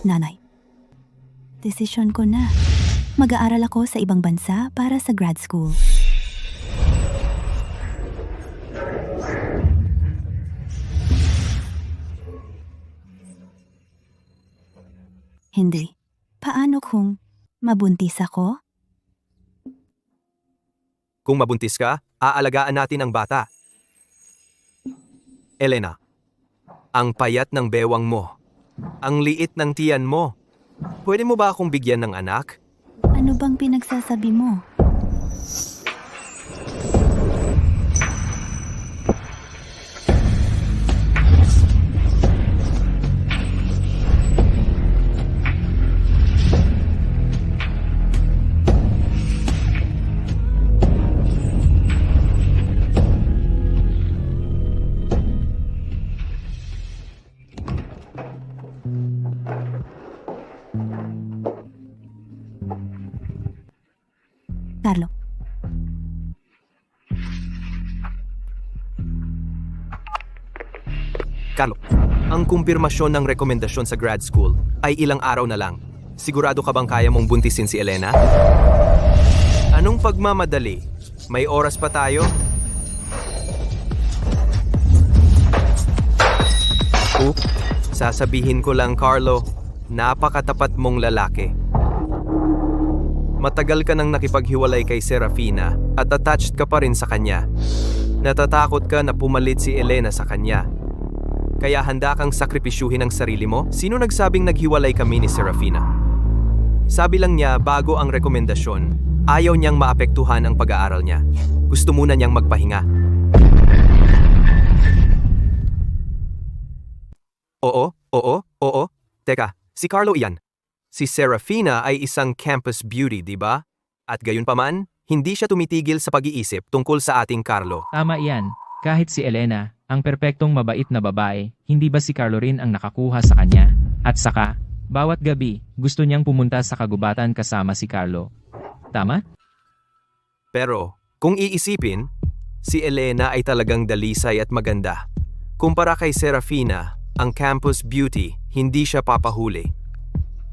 Nanay, desisyon ko na. Mag-aaral ako sa ibang bansa para sa grad school. Hindi. Paano kung mabuntis ako? Kung mabuntis ka, aalagaan natin ang bata. Elena, ang payat ng bewang mo. Ang liit ng tiyan mo. Pwede mo ba akong bigyan ng anak? Ano bang pinagsasabi mo? Carlo, Carlo, ang kumpirmasyon ng rekomendasyon sa grad school ay ilang araw na lang. Sigurado ka bang kaya mong buntisin si Elena? Anong pagmamadali? May oras pa tayo? Sasabihin ko lang, Carlo, napakatapat mong lalaki. Matagal ka nang nakipaghiwalay kay Serafina at attached ka pa rin sa kanya. Natatakot ka na pumalit si Elena sa kanya. Kaya handa kang sakripisyuhin ang sarili mo? Sino nagsabing naghiwalay kami ni Serafina? Sabi lang niya bago ang rekomendasyon, ayaw niyang maapektuhan ang pag-aaral niya. Gusto muna niyang magpahinga. Oo. Teka, si Carlo iyan. Si Serafina ay isang campus beauty, di ba? At gayunpaman, hindi siya tumitigil sa pag-iisip tungkol sa ating Carlo. Tama iyan. Kahit si Elena, ang perpektong mabait na babae, hindi ba si Carlo rin ang nakakuha sa kanya? At saka, bawat gabi, gusto niyang pumunta sa kagubatan kasama si Carlo. Tama? Pero, kung iisipin, si Elena ay talagang dalisay at maganda. Kumpara kay Serafina, ang campus beauty, hindi siya papahuli.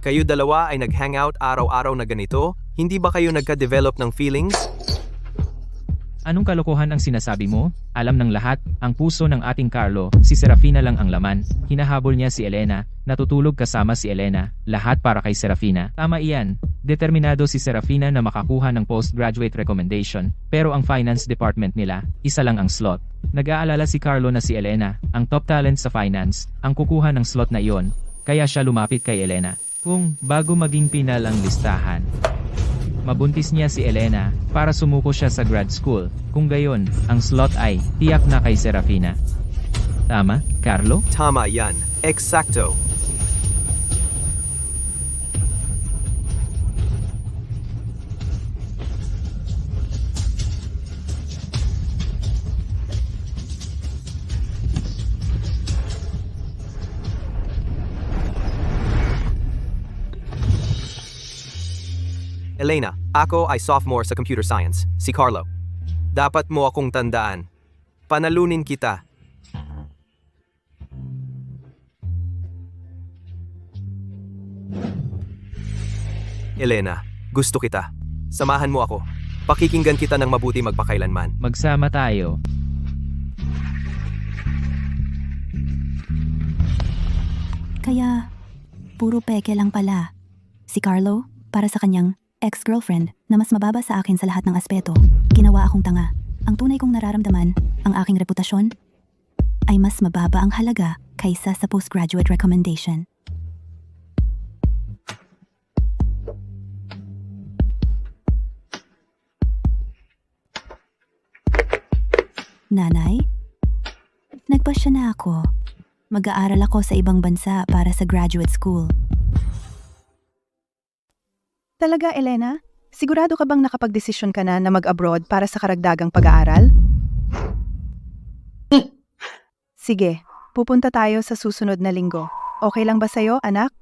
Kayo dalawa ay nag-hangout araw-araw na ganito? Hindi ba kayo nagka-develop ng feelings? Anong kalokohan ang sinasabi mo? Alam ng lahat, ang puso ng ating Carlo, si Serafina lang ang laman. Hinahabol niya si Elena, natutulog kasama si Elena, lahat para kay Serafina. Tama iyan. Determinado si Serafina na makakuha ng postgraduate recommendation, pero ang finance department nila, isa lang ang slot. Nag-aalala si Carlo na si Elena, ang top talent sa finance, ang kukuha ng slot na iyon, kaya siya lumapit kay Elena. Kung bago maging pinalang listahan, mabuntis niya si Elena para sumuko siya sa grad school. Kung gayon, ang slot ay tiyak na kay Serafina. Tama, Carlo? Tama yan. Eksakto. Elena, ako ay sophomore sa computer science, si Carlo. Dapat mo akong tandaan. Panalunin kita. Elena, gusto kita. Samahan mo ako. Pakikinggan kita ng mabuti magpakailanman. Magsama tayo. Kaya, puro peke lang pala. Si Carlo, para sa kanyang ex-girlfriend na mas mababa sa akin sa lahat ng aspeto, ginawa akong tanga. Ang tunay kong nararamdaman, ang aking reputasyon, ay mas mababa ang halaga kaysa sa postgraduate recommendation. Nanay, nagpasya na ako. Mag-aaral ako sa ibang bansa para sa graduate school. Talaga, Elena? Sigurado ka bang nakapagdesisyon ka na mag-abroad para sa karagdagang pag-aaral? Sige, pupunta tayo sa susunod na linggo. Okay lang ba sa'yo, anak?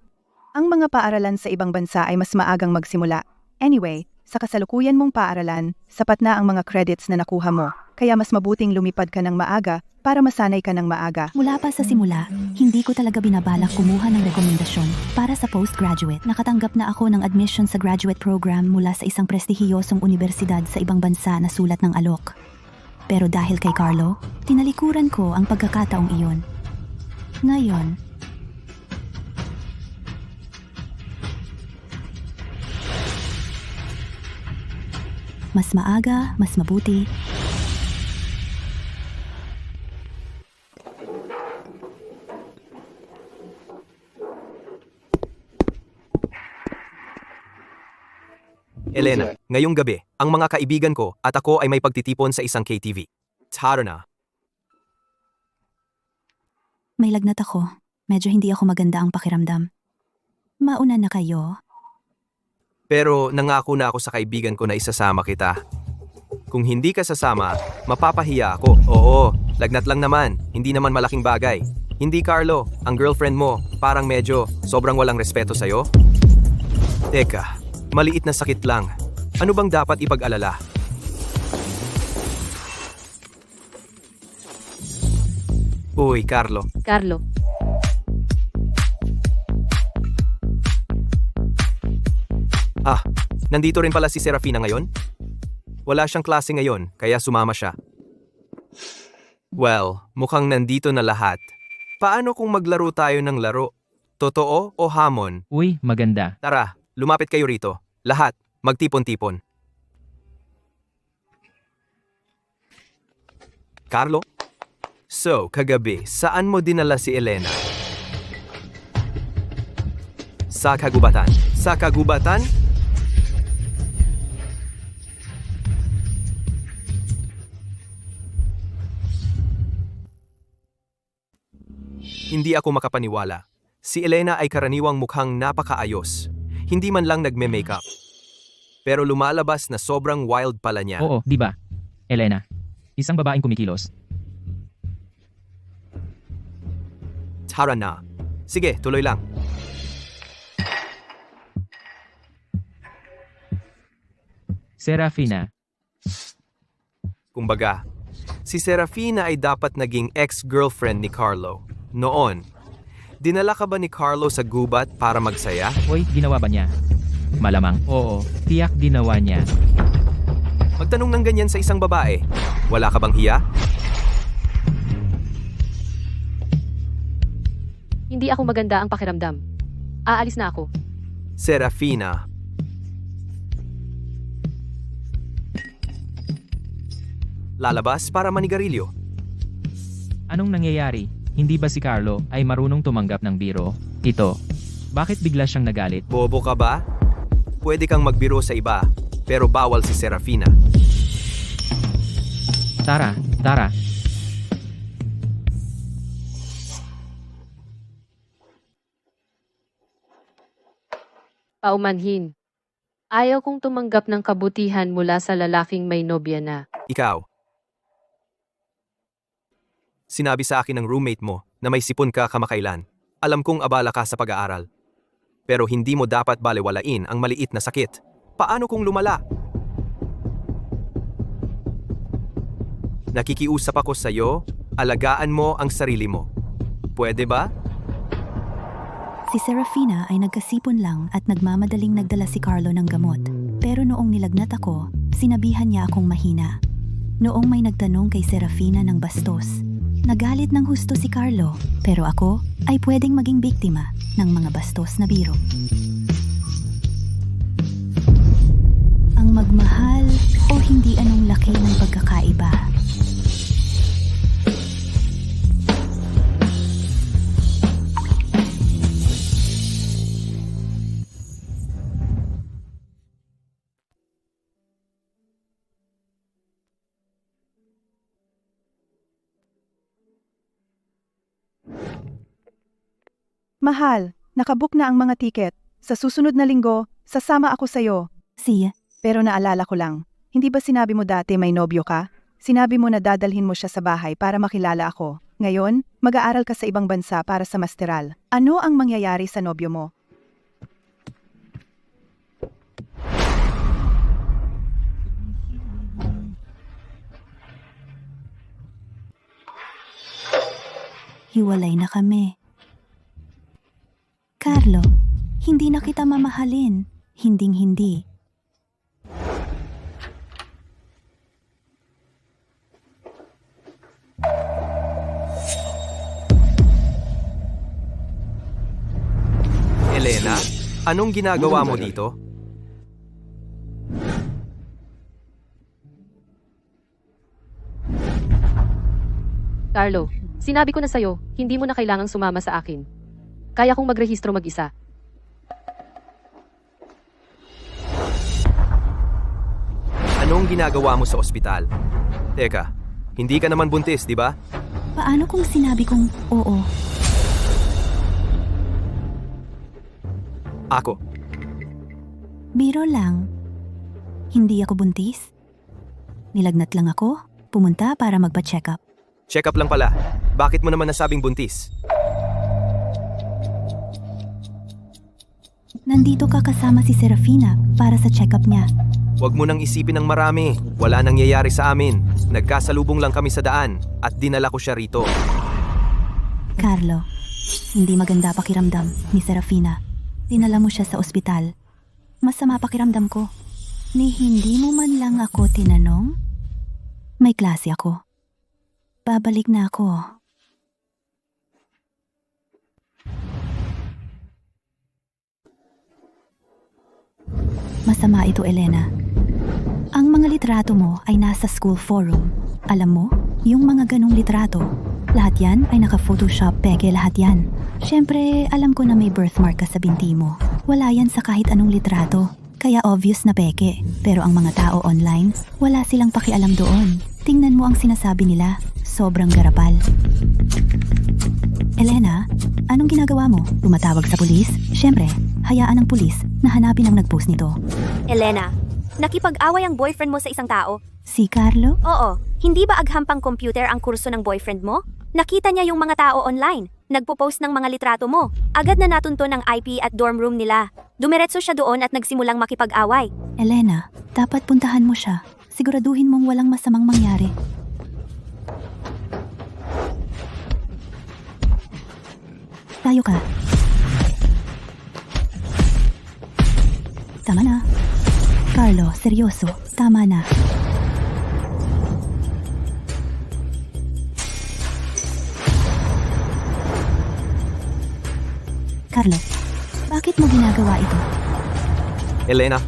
Ang mga paaralan sa ibang bansa ay mas maagang magsimula. Anyway, sa kasalukuyan mong paaralan, sapat na ang mga credits na nakuha mo. Kaya mas mabuting lumipad ka ng maaga para masanay ka ng maaga. Mula pa sa simula, hindi ko talaga binabalak kumuha ng rekomendasyon para sa postgraduate. Nakatanggap na ako ng admission sa graduate program mula sa isang prestihiyosong universidad sa ibang bansa na sulat ng alok. Pero dahil kay Carlo, tinalikuran ko ang pagkakataong iyon. Ngayon, mas maaga, mas mabuti. Elena, ngayong gabi, ang mga kaibigan ko at ako ay may pagtitipon sa isang KTV. Tara na. May lagnat ako. Medyo hindi ako maganda ang pakiramdam. Mauna na kayo. Pero nangako na ako sa kaibigan ko na isasama kita. Kung hindi ka sasama, mapapahiya ako. Oo, lagnat lang naman. Hindi naman malaking bagay. Hindi Carlo, ang girlfriend mo, parang medyo sobrang walang respeto sa'yo. Teka, maliit na sakit lang. Ano bang dapat ipag-alala? Uy, Carlo. Carlo, Ah, nandito rin pala si Serafina ngayon? Wala siyang klase ngayon, kaya sumama siya. Well, mukhang nandito na lahat. Paano kung maglaro tayo ng laro? Totoo o hamon? Uy, maganda. Tara, lumapit kayo rito. Lahat, magtipon-tipon. Carlo? So, kagabi, saan mo dinala si Elena? Sa kagubatan. Sa kagubatan? Hindi ako makapaniwala. Si Elena ay karaniwang mukhang napakaayos. Hindi man lang nagme-makeup. Pero lumalabas na sobrang wild pala niya. Oo, di ba? Elena, isang babaeng kumikilos. Tara na. Sige, tuloy lang. Serafina, Kumbaga, si Serafina ay dapat naging ex-girlfriend ni Carlo. Noon, dinala ka ba ni Carlo sa gubat para magsaya? oy, ginawa ba niya? Malamang, oo, tiyak ginawa niya. Magtanong ng ganyan sa isang babae. Wala ka bang hiya? hindi ako maganda ang pakiramdam. Aalis na ako. Serafina. Lalabas para manigarilyo. Anong nangyayari? Hindi ba si Carlo ay marunong tumanggap ng biro? Ito, bakit bigla siyang nagalit? Bobo ka ba? Pwede kang magbiro sa iba, pero bawal si Serafina. Tara, tara. Paumanhin. Ayaw kong tumanggap ng kabutihan mula sa lalaking may nobya na. Ikaw. Sinabi sa akin ng roommate mo na may sipon ka kamakailan. Alam kong abala ka sa pag-aaral. Pero hindi mo dapat balewalain ang maliit na sakit. Paano kung lumala? Nakikiusap ako sa iyo, alagaan mo ang sarili mo. Pwede ba? Si Serafina ay nagkasipon lang at nagmamadaling nagdala si Carlo ng gamot. Pero noong nilagnat ako, sinabihan niya akong mahina. Noong may nagtanong kay Serafina ng bastos, nagalit ng husto si Carlo, pero ako ay pwedeng maging biktima ng mga bastos na biro. Ang magmahal o hindi anong laki ng pagkakaiba. Mahal, nakabook na ang mga tiket. Sa susunod na linggo, sasama ako sa'yo. Siya, Pero naalala ko lang, hindi ba sinabi mo dati may nobyo ka? Sinabi mo na dadalhin mo siya sa bahay para makilala ako. Ngayon, mag-aaral ka sa ibang bansa para sa masteral. Ano ang mangyayari sa nobyo mo? hiwalay na kami. Carlo, hindi na kita mamahalin. Hinding-hindi. Elena, anong ginagawa mo dito? Carlo, sinabi ko na sa'yo, hindi mo na kailangang sumama sa akin. Kaya kong magrehistro mag-isa. Anong ginagawa mo sa ospital? Teka, hindi ka naman buntis, di ba? Paano kung sinabi kong oo? Ako. Biro lang. Hindi ako buntis. Nilagnat lang ako, pumunta para magpa-check up. Check up lang pala. Bakit mo naman nasabing buntis? Nandito ka kasama si Serafina para sa check-up niya. Huwag mo nang isipin ng marami. Wala nangyayari sa amin. Nagkasalubong lang kami sa daan at dinala ko siya rito. Carlo, hindi maganda pakiramdam ni Serafina. Dinala mo siya sa ospital. Masama pakiramdam ko. Ni hindi mo man lang ako tinanong? May klase ako. Babalik na ako. Masama ito, Elena. Ang mga litrato mo ay nasa school forum. Alam mo, yung mga ganong litrato, lahat yan ay naka-photoshop, peke lahat yan. Siyempre, alam ko na may birthmark ka sa binti mo. Wala yan sa kahit anong litrato. Kaya obvious na peke. Pero ang mga tao online, wala silang pakialam doon. Tingnan mo ang sinasabi nila. Sobrang garapal. Elena, anong ginagawa mo? Tumatawag sa pulis? Siyempre, hayaan ng pulis na hanapin ang nagpost nito. Elena, nakipag-away ang boyfriend mo sa isang tao? Si Carlo? Oo, hindi ba aghampang computer ang kurso ng boyfriend mo? Nakita niya yung mga tao online. Nagpo-post ng mga litrato mo. Agad na natunto ng IP at dorm room nila. Dumiretso siya doon at nagsimulang makipag-away. Elena, dapat puntahan mo siya. Siguraduhin mong walang masamang mangyari. Tayo ka. Tama na. Carlo, seryoso. Tama na. Carlo, bakit mo ginagawa ito? Elena,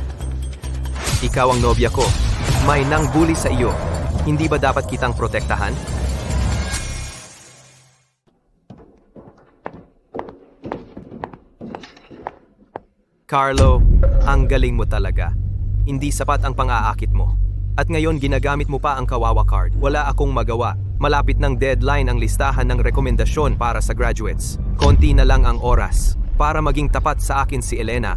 ikaw ang nobya ko. May nangbuli sa iyo. Hindi ba dapat kitang protektahan? Carlo, ang galing mo talaga. Hindi sapat ang pang-aakit mo. At ngayon ginagamit mo pa ang kawawa card. Wala akong magawa. Malapit ng deadline ang listahan ng rekomendasyon para sa graduates. Konti na lang ang oras. Para maging tapat sa akin si Elena,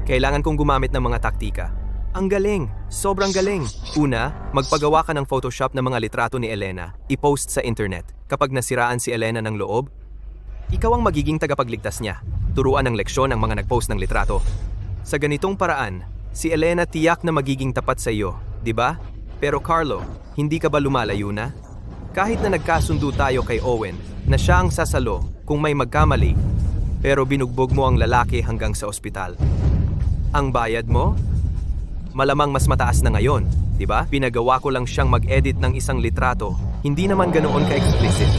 kailangan kong gumamit ng mga taktika. Ang galing! Sobrang galing! Una, magpagawa ka ng Photoshop ng mga litrato ni Elena. I-post sa internet. Kapag nasiraan si Elena ng loob, ikaw ang magiging tagapagligtas niya. Turuan ng leksyon ang mga nag-post ng litrato. Sa ganitong paraan, si Elena tiyak na magiging tapat sa iyo, di ba? Pero Carlo, hindi ka ba lumalayo na? Kahit na nagkasundo tayo kay Owen na siya ang sasalo kung may magkamali, pero binugbog mo ang lalaki hanggang sa ospital. Ang bayad mo? Malamang mas mataas na ngayon, di ba? Pinagawa ko lang siyang mag-edit ng isang litrato. Hindi naman ganoon ka-explicit.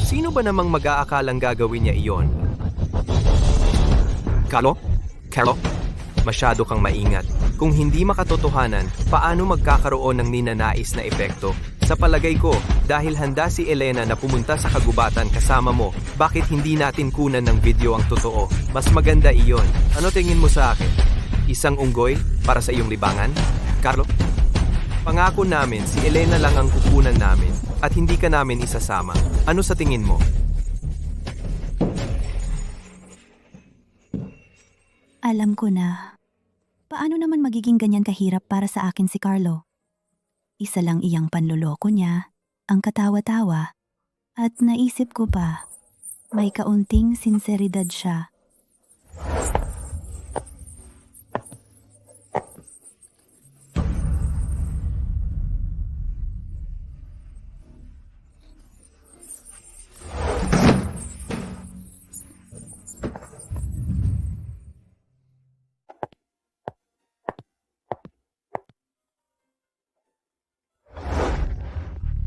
Sino ba namang mag-aakalang gagawin niya iyon? Carlo? Masyado kang maingat. Kung hindi makatotohanan, paano magkakaroon ng ninanais na epekto? Sa palagay ko, dahil handa si Elena na pumunta sa kagubatan kasama mo, bakit hindi natin kunan ng video ang totoo? Mas maganda iyon. Ano tingin mo sa akin? Isang unggoy para sa iyong libangan? Carlo? Pangako namin si Elena lang ang kukunan namin at hindi ka namin isasama. Ano sa tingin mo? Alam ko na. Paano naman magiging ganyan kahirap para sa akin si Carlo? Isa lang iyang panloloko niya, ang katawa-tawa, at naisip ko pa, may kaunting sinseridad siya.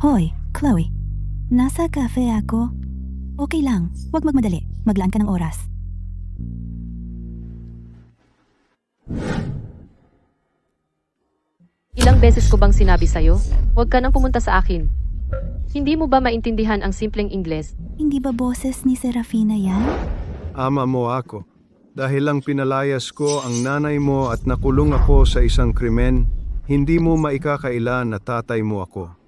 Hoy, Chloe. Nasa cafe ako. Okay lang, huwag magmadali. Maglaan ka ng oras. Ilang beses ko bang sinabi sa'yo? Huwag ka nang pumunta sa akin. Hindi mo ba maintindihan ang simpleng Ingles? Hindi ba boses ni Serafina yan? Ama mo ako. Dahil lang pinalayas ko ang nanay mo at nakulong ako sa isang krimen, hindi mo maikakaila na tatay mo ako.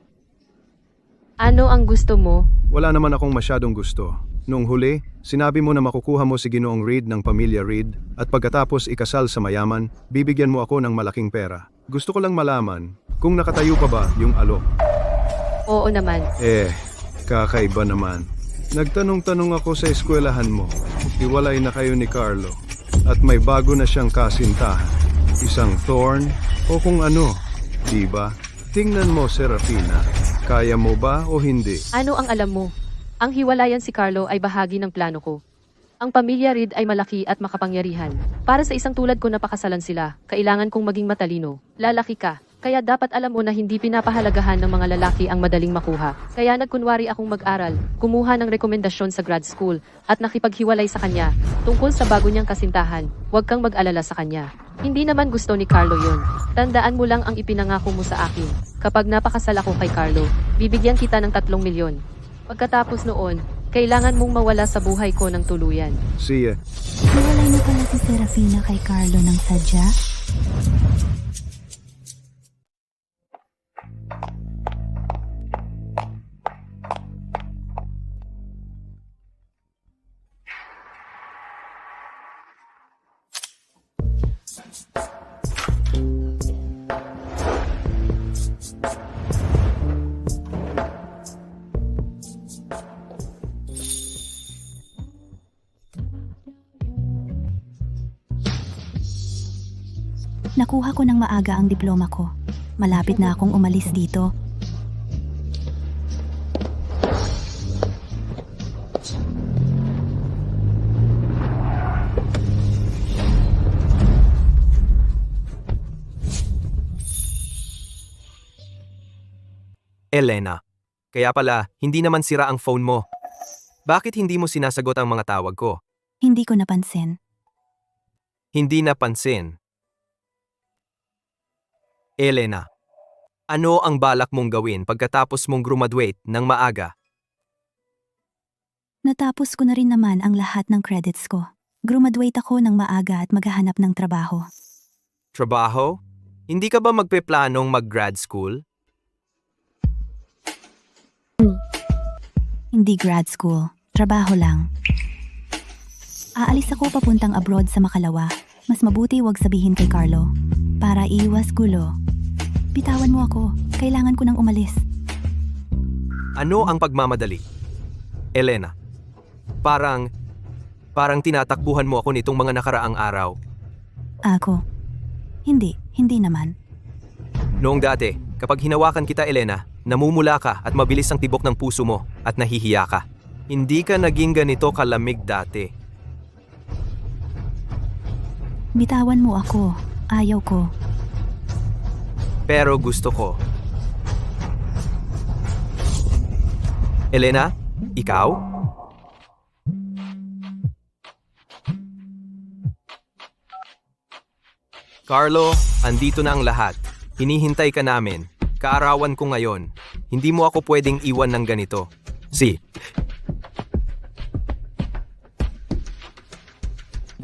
Ano ang gusto mo? Wala naman akong masyadong gusto. Nung huli, sinabi mo na makukuha mo si Ginoong Reed ng pamilya Reed at pagkatapos ikasal sa mayaman, bibigyan mo ako ng malaking pera. Gusto ko lang malaman kung nakatayo pa ba yung alok. Oo naman. Kakaiba naman. Nagtanong-tanong ako sa eskwelahan mo. Hiwalay na kayo ni Carlo. At may bago na siyang kasintahan. Isang thorn o kung ano. Diba? Tingnan mo, Serafina. Kaya mo ba o hindi? Ano ang alam mo? Ang hiwalayan si Carlo ay bahagi ng plano ko. Ang pamilya Reed ay malaki at makapangyarihan. Para sa isang tulad ko na pakasalan sila, kailangan kong maging matalino. Lalaki ka. Kaya dapat alam mo na hindi pinapahalagahan ng mga lalaki ang madaling makuha. Kaya nagkunwari akong mag-aral, kumuha ng rekomendasyon sa grad school, at nakipaghiwalay sa kanya. Tungkol sa bago niyang kasintahan, huwag kang mag-alala sa kanya. Hindi naman gusto ni Carlo yun. Tandaan mo lang ang ipinangako mo sa akin. Kapag napakasal ako kay Carlo, bibigyan kita ng 3 milyon. Pagkatapos noon, kailangan mong mawala sa buhay ko ng tuluyan. See ya. Hiwalay na pala si Serafina kay Carlo ng sadya? Nakuha ko ng maaga ang diploma ko. Malapit na akong umalis dito. Elena. Kaya pala, hindi naman sira ang phone mo. Bakit hindi mo sinasagot ang mga tawag ko? Hindi ko napansin. Hindi napansin. Elena, ano ang balak mong gawin pagkatapos mong graduate ng maaga? Natapos ko na rin naman ang lahat ng credits ko. Graduate ako ng maaga at maghahanap ng trabaho. Trabaho? Hindi ka ba magpeplanong mag-grad school? Hindi grad school, trabaho lang. Aalis ako papuntang abroad sa Makalawa. Mas mabuti wag sabihin kay Carlo. Para iwas gulo. Bitawan mo ako, kailangan ko nang umalis. Ano ang pagmamadali? Elena, parang tinatakbuhan mo ako nitong mga nakaraang araw. Ako? Hindi naman. Noong dati, kapag hinawakan kita, Elena, namumula ka at mabilis ang tibok ng puso mo at nahihiya ka. Hindi ka naging ganito kalamig dati. Bitawan mo ako, ayaw ko. Pero gusto ko. Elena, ikaw? Carlo, andito na ang lahat. Hinihintay ka namin. Kaarawan ko ngayon. Hindi mo ako pwedeng iwan ng ganito.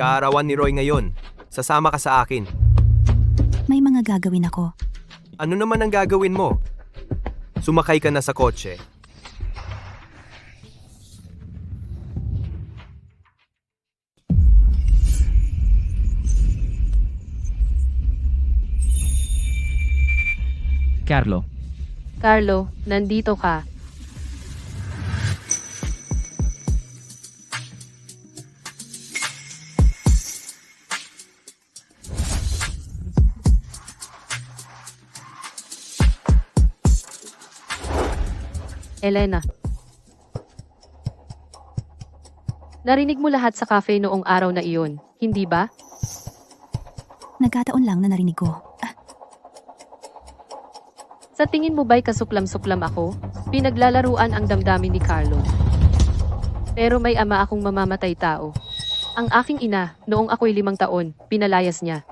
Kaarawan ni Roy ngayon. Sasama ka sa akin. May mga gagawin ako. Ano naman ang gagawin mo? Sumakay ka na sa kotse. Carlo, Carlo, nandito ka. Elena. Narinig mo lahat sa cafe noong araw na iyon, hindi ba? Nagkataon lang na narinig ko. Sa tingin mo ba'y kasuklam-suklam ako? Pinaglalaruan ang damdamin ni Carlo. Pero may ama akong mamamatay tao. Ang aking ina, noong ako'y 5 taon, pinalayas niya.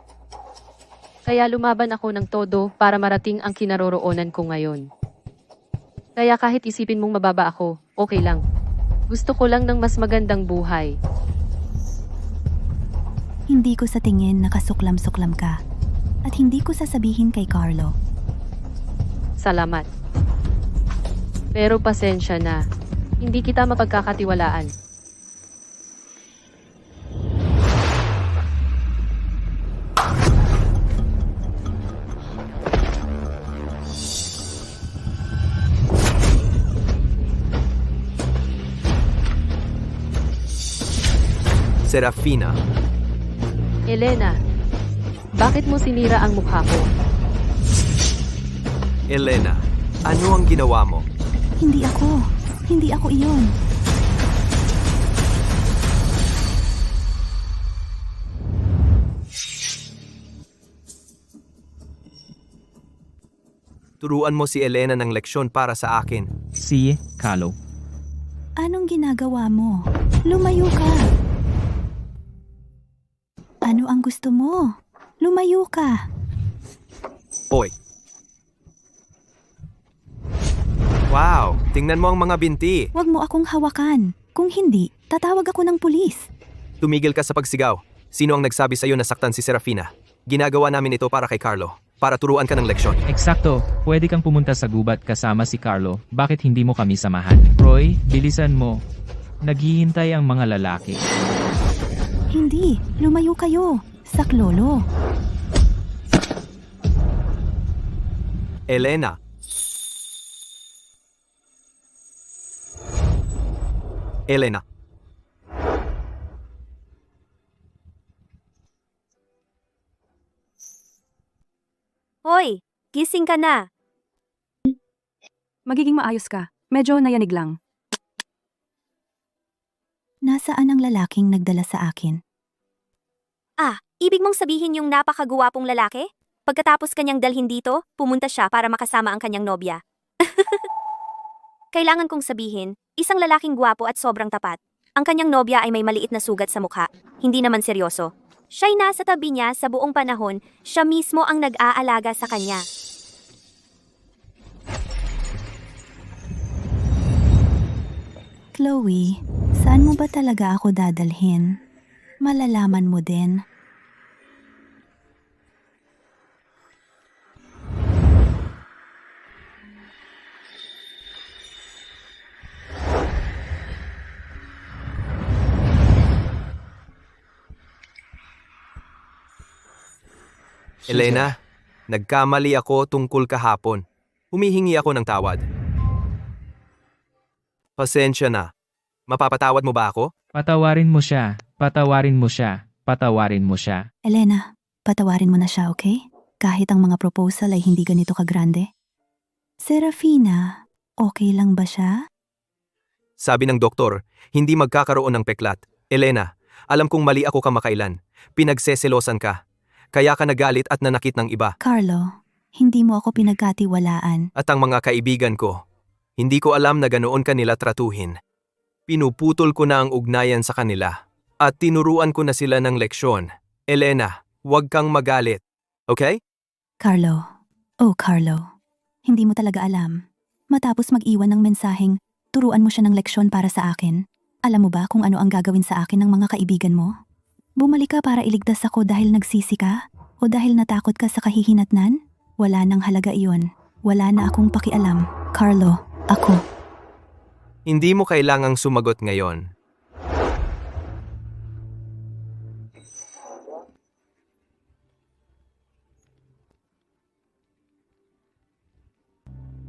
Kaya lumaban ako ng todo para marating ang kinaroroonan ko ngayon. Kaya kahit isipin mong mababa ako, okay lang. Gusto ko lang ng mas magandang buhay. Hindi ko sa tingin na kasuklam-suklam ka. At hindi ko sasabihin kay Carlo. Salamat. Pero pasensya na. Hindi kita mapagkakatiwalaan. Serafina, Elena, bakit mo sinira ang mukha ko? Elena, ano ang ginawa mo? Hindi ako. Hindi ako iyon. Turuan mo si Elena ng leksyon para sa akin. Si Carlo. Anong ginagawa mo? Lumayo ka. Ano ang gusto mo? Lumayo ka. Hoy. Wow, tingnan mo ang mga binti. Huwag mo akong hawakan. Kung hindi, tatawag ako ng pulis. Tumigil ka sa pagsigaw. Sino ang nagsabi sa'yo na saktan si Serafina? Ginagawa namin ito para kay Carlo. Para turuan ka ng leksyon. Eksakto, pwede kang pumunta sa gubat kasama si Carlo. Bakit hindi mo kami samahan? Roy, bilisan mo. Naghihintay ang mga lalaki. Hindi, lumayo kayo. Saklolo. Elena. Elena. Hoy, gising ka na. Magiging maayos ka. Medyo nayanig lang. Nasaan ang lalaking nagdala sa akin? Ah, ibig mong sabihin yung napakagwapong lalaki? Pagkatapos kanyang dalhin dito, pumunta siya para makasama ang kanyang nobya. Kailangan kong sabihin, isang lalaking gwapo at sobrang tapat. Ang kanyang nobya ay may maliit na sugat sa mukha, hindi naman seryoso. Siya'y nasa tabi niya sa buong panahon, siya mismo ang nag-aalaga sa kanya. Chloe, saan mo ba talaga ako dadalhin? Malalaman mo din. Elena, nagkamali ako tungkol kahapon. Humihingi ako ng tawad. Pasensya na. Mapapatawad mo ba ako? Patawarin mo siya. Patawarin mo siya. Patawarin mo siya. Elena, patawarin mo na siya, okay? Kahit ang mga proposal ay hindi ganito kagrande. Serafina, okay lang ba siya? Sabi ng doktor, hindi magkakaroon ng peklat. Elena, alam kong mali ako kamakailan. Pinagseselosan ka. Kaya ka nagalit at nanakit ng iba. Carlo, hindi mo ako pinagkatiwalaan. At ang mga kaibigan ko, hindi ko alam na ganoon kanila tratuhin. Pinuputol ko na ang ugnayan sa kanila. At tinuruan ko na sila ng leksyon. Elena, huwag kang magalit. Okay? Carlo, oh Carlo, hindi mo talaga alam. Matapos mag-iwan ng mensaheng, turuan mo siya ng leksyon para sa akin. Alam mo ba kung ano ang gagawin sa akin ng mga kaibigan mo? Bumalik ka para iligtas ako dahil nagsisi ka? O dahil natakot ka sa kahihinatnan? Wala nang halaga iyon. Wala na akong pakialam. Carlo, ako. Hindi mo kailangang sumagot ngayon.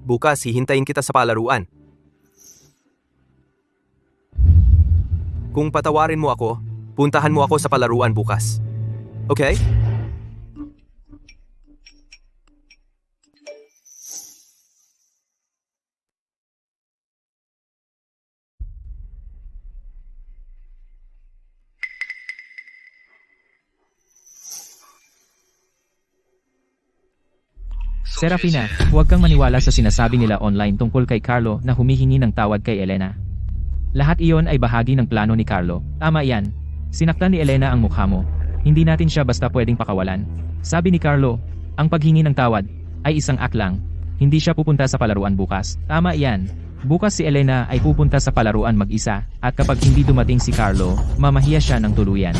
Bukas hihintayin kita sa palaruan. Kung patawarin mo ako, puntahan mo ako sa palaruan bukas. Okay? Serafina, huwag kang maniwala sa sinasabi nila online tungkol kay Carlo na humihingi ng tawad kay Elena. Lahat iyon ay bahagi ng plano ni Carlo. Tama yan. Sinaktan ni Elena ang mukha mo. Hindi natin siya basta pwedeng pakawalan. Sabi ni Carlo, ang paghingi ng tawad ay isang act lang. Hindi siya pupunta sa palaruan bukas. Tama yan. Bukas si Elena ay pupunta sa palaruan mag-isa at kapag hindi dumating si Carlo, mamahiya siya ng tuluyan.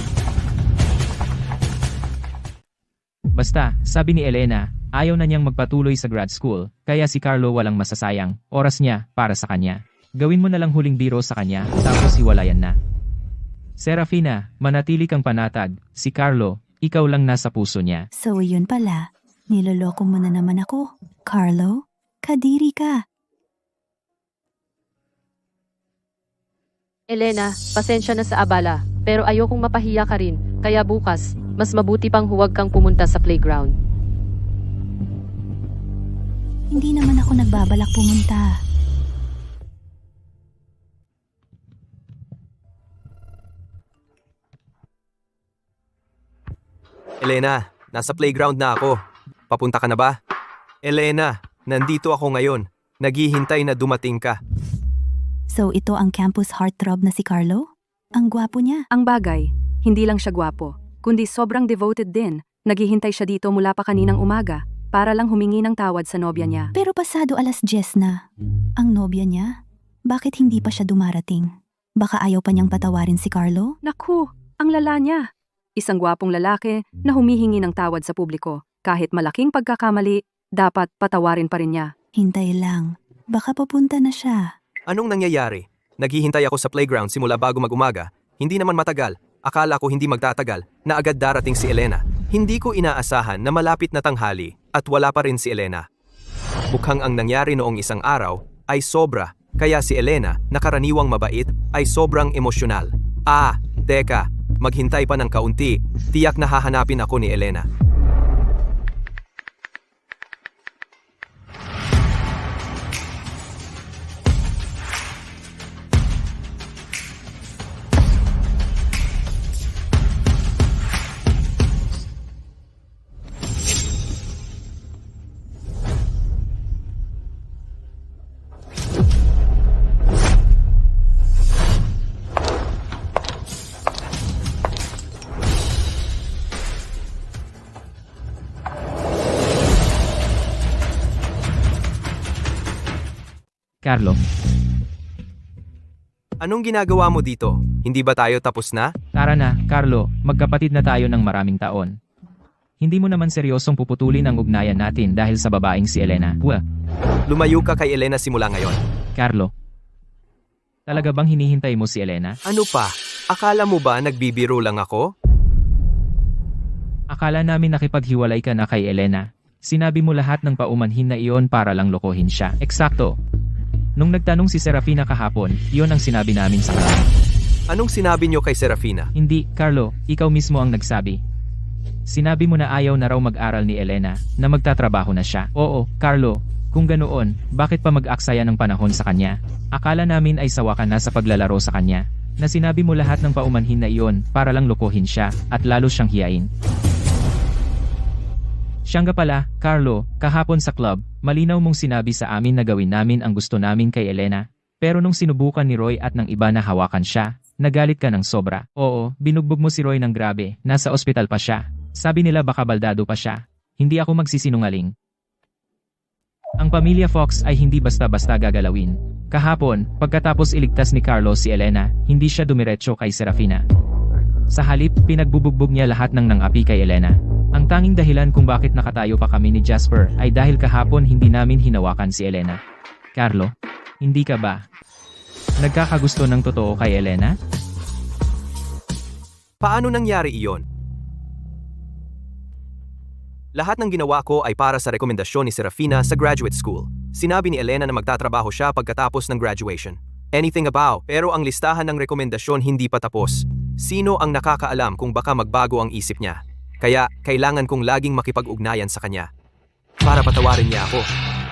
Basta, sabi ni Elena, ayaw na niyang magpatuloy sa grad school, kaya si Carlo walang masasayang oras niya para sa kanya. Gawin mo na lang huling biro sa kanya, tapos hiwalayan na. Serafina, manatili kang panatag. Si Carlo, ikaw lang nasa puso niya. So yun pala, niloloko mo na naman ako. Carlo, kadiri ka. Elena, pasensya na sa abala, pero ayokong mapahiya ka rin, kaya bukas, mas mabuti pang huwag kang pumunta sa playground. Hindi naman ako nagbabalak pumunta. Elena, nasa playground na ako. Papunta ka na ba? Elena, nandito ako ngayon. Naghihintay na dumating ka. So ito ang campus heartthrob na si Carlo? Ang gwapo niya. Ang bagay, hindi lang siya gwapo, kundi sobrang devoted din. Naghihintay siya dito mula pa kaninang umaga para lang humingi ng tawad sa nobya niya. Pero pasado 10:00 na. Ang nobya niya? Bakit hindi pa siya dumarating? Baka ayaw pa niyang patawarin si Carlo? Naku, ang lala niya. Isang gwapong lalaki na humihingi ng tawad sa publiko. Kahit malaking pagkakamali, dapat patawarin pa rin niya. Hintay lang. Baka papunta na siya. Anong nangyayari? Naghihintay ako sa playground simula bago mag-umaga. Hindi naman matagal. Akala ko hindi magtatagal na agad darating si Elena. Hindi ko inaasahan na malapit na tanghali at wala pa rin si Elena. Mukhang ang nangyari noong isang araw ay sobra, kaya si Elena, na karaniwang mabait, ay sobrang emosyonal. Teka, maghintay pa ng kaunti, tiyak na hahanapin ako ni Elena. Carlo, Anong ginagawa mo dito? Hindi ba tayo tapos na? tara na, Carlo, magkapatid na tayo ng maraming taon. Hindi mo naman seryosong puputulin ang ugnayan natin dahil sa babaeng si Elena. Lumayo ka kay Elena simula ngayon. Carlo, talaga bang hinihintay mo si Elena? Ano pa? Akala mo ba nagbibiro lang ako? Akala namin nakipaghiwalay ka na kay Elena. Sinabi mo lahat ng paumanhin na iyon para lang lokohin siya. Eksakto. Nung nagtanong si Serafina kahapon, iyon ang sinabi namin sa kanya. Anong sinabi niyo kay Serafina? Hindi, Carlo, ikaw mismo ang nagsabi. Sinabi mo na ayaw na raw mag-aral ni Elena, na magtatrabaho na siya. Oo, Carlo, kung ganoon, bakit pa mag-aksaya ng panahon sa kanya? Akala namin ay sawa ka na sa paglalaro sa kanya, na sinabi mo lahat ng paumanhin na iyon para lang lokohin siya at lalo siyang hiyain. Siya nga pala, Carlo, kahapon sa club, malinaw mong sinabi sa amin na gawin namin ang gusto namin kay Elena, pero nung sinubukan ni Roy at ng iba na hawakan siya, nagalit ka ng sobra. Oo, binugbog mo si Roy ng grabe, nasa ospital pa siya. Sabi nila baka baldado pa siya. Hindi ako magsisinungaling. Ang pamilya Fox ay hindi basta-basta gagalawin. Kahapon, pagkatapos iligtas ni Carlo si Elena, hindi siya dumiretso kay Serafina. Sa halip, pinagbubugbog niya lahat ng nangapi kay Elena. Ang tanging dahilan kung bakit nakatayo pa kami ni Jasper ay dahil kahapon hindi namin hinawakan si Elena. Carlo, hindi ka ba nagkakagusto ng totoo kay Elena? Paano nangyari iyon? Lahat ng ginawa ko ay para sa rekomendasyon ni Serafina sa graduate school. Sinabi ni Elena na magtatrabaho siya pagkatapos ng graduation. Anything about, pero ang listahan ng rekomendasyon hindi pa tapos. Sino ang nakakaalam kung baka magbago ang isip niya? Kaya, kailangan kong laging makipag-ugnayan sa kanya. Para patawarin niya ako.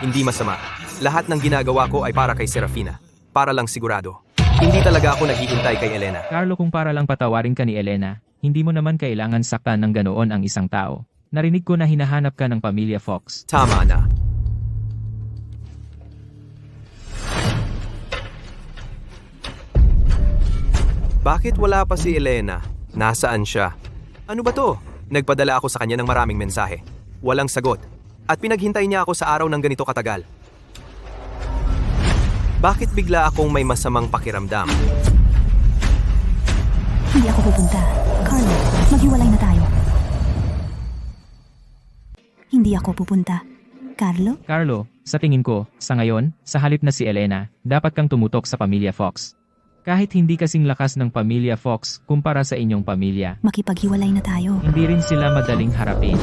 Hindi masama. Lahat ng ginagawa ko ay para kay Serafina. Para lang sigurado. Hindi talaga ako naghihintay kay Elena. Carlo, kung para lang patawarin ka ni Elena, hindi mo naman kailangan saktan ng ganoon ang isang tao. Narinig ko na hinahanap ka ng pamilya Fox. Tama na. Bakit wala pa si Elena? Nasaan siya? Ano ba to? Nagpadala ako sa kanya ng maraming mensahe. Walang sagot. At pinaghintay niya ako sa araw ng ganito katagal. Bakit bigla akong may masamang pakiramdam? Hindi ako pupunta. Carlo, maghiwalay na tayo. Hindi ako pupunta. Carlo? Carlo, sa tingin ko, sa ngayon, sa halip na si Elena, dapat kang tumutok sa pamilya Fox. Kahit hindi kasing lakas ng pamilya Fox kumpara sa inyong pamilya, Makipaghiwalay na tayo. hindi rin sila madaling harapin.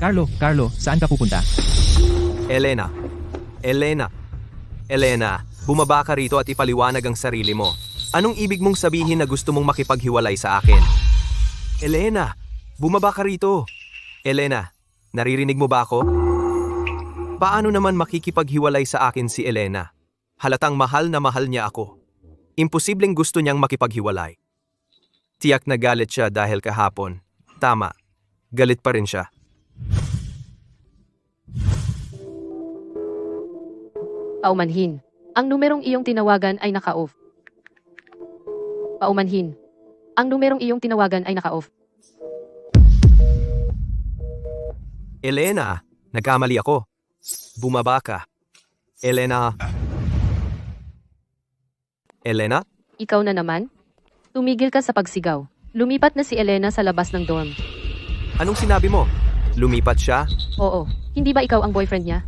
Carlo, saan ka pupunta? Elena. Elena, bumaba ka rito at ipaliwanag ang sarili mo. Anong ibig mong sabihin na gusto mong makipaghiwalay sa akin? Elena, bumaba ka rito. Elena, naririnig mo ba ako? Paano naman makikipaghiwalay sa akin si Elena? Halatang mahal na mahal niya ako. Imposibleng gusto niyang makipaghiwalay. Tiyak na galit siya dahil kahapon. Tama, galit pa rin siya. Paumanhin. Ang numerong iyong tinawagan ay naka-off. Paumanhin. Ang numerong iyong tinawagan ay naka-off. Elena, nagkamali ako. Bumaba ka. Elena? Ikaw na naman? Tumigil ka sa pagsigaw. Lumipat na si Elena sa labas ng dorm. Anong sinabi mo? Lumipat siya? Oo, hindi ba ikaw ang boyfriend niya?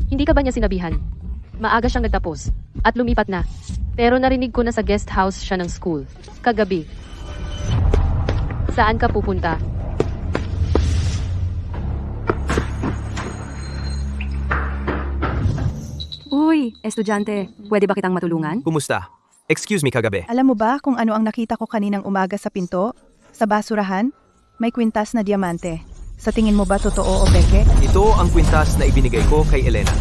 Hindi ka ba niya sinabihan? Maaga siyang nagtapos. At lumipat na. Pero narinig ko na sa guest house siya ng school. Kagabi. Saan ka pupunta? Uy, estudyante, pwede ba kitang matulungan? Kumusta? Excuse me kagabi. Alam mo ba kung ano ang nakita ko kaninang umaga sa pinto? Sa basurahan? May kwintas na diamante. Sa tingin mo ba totoo o peke? Ito ang kwintas na ibinigay ko kay Elena.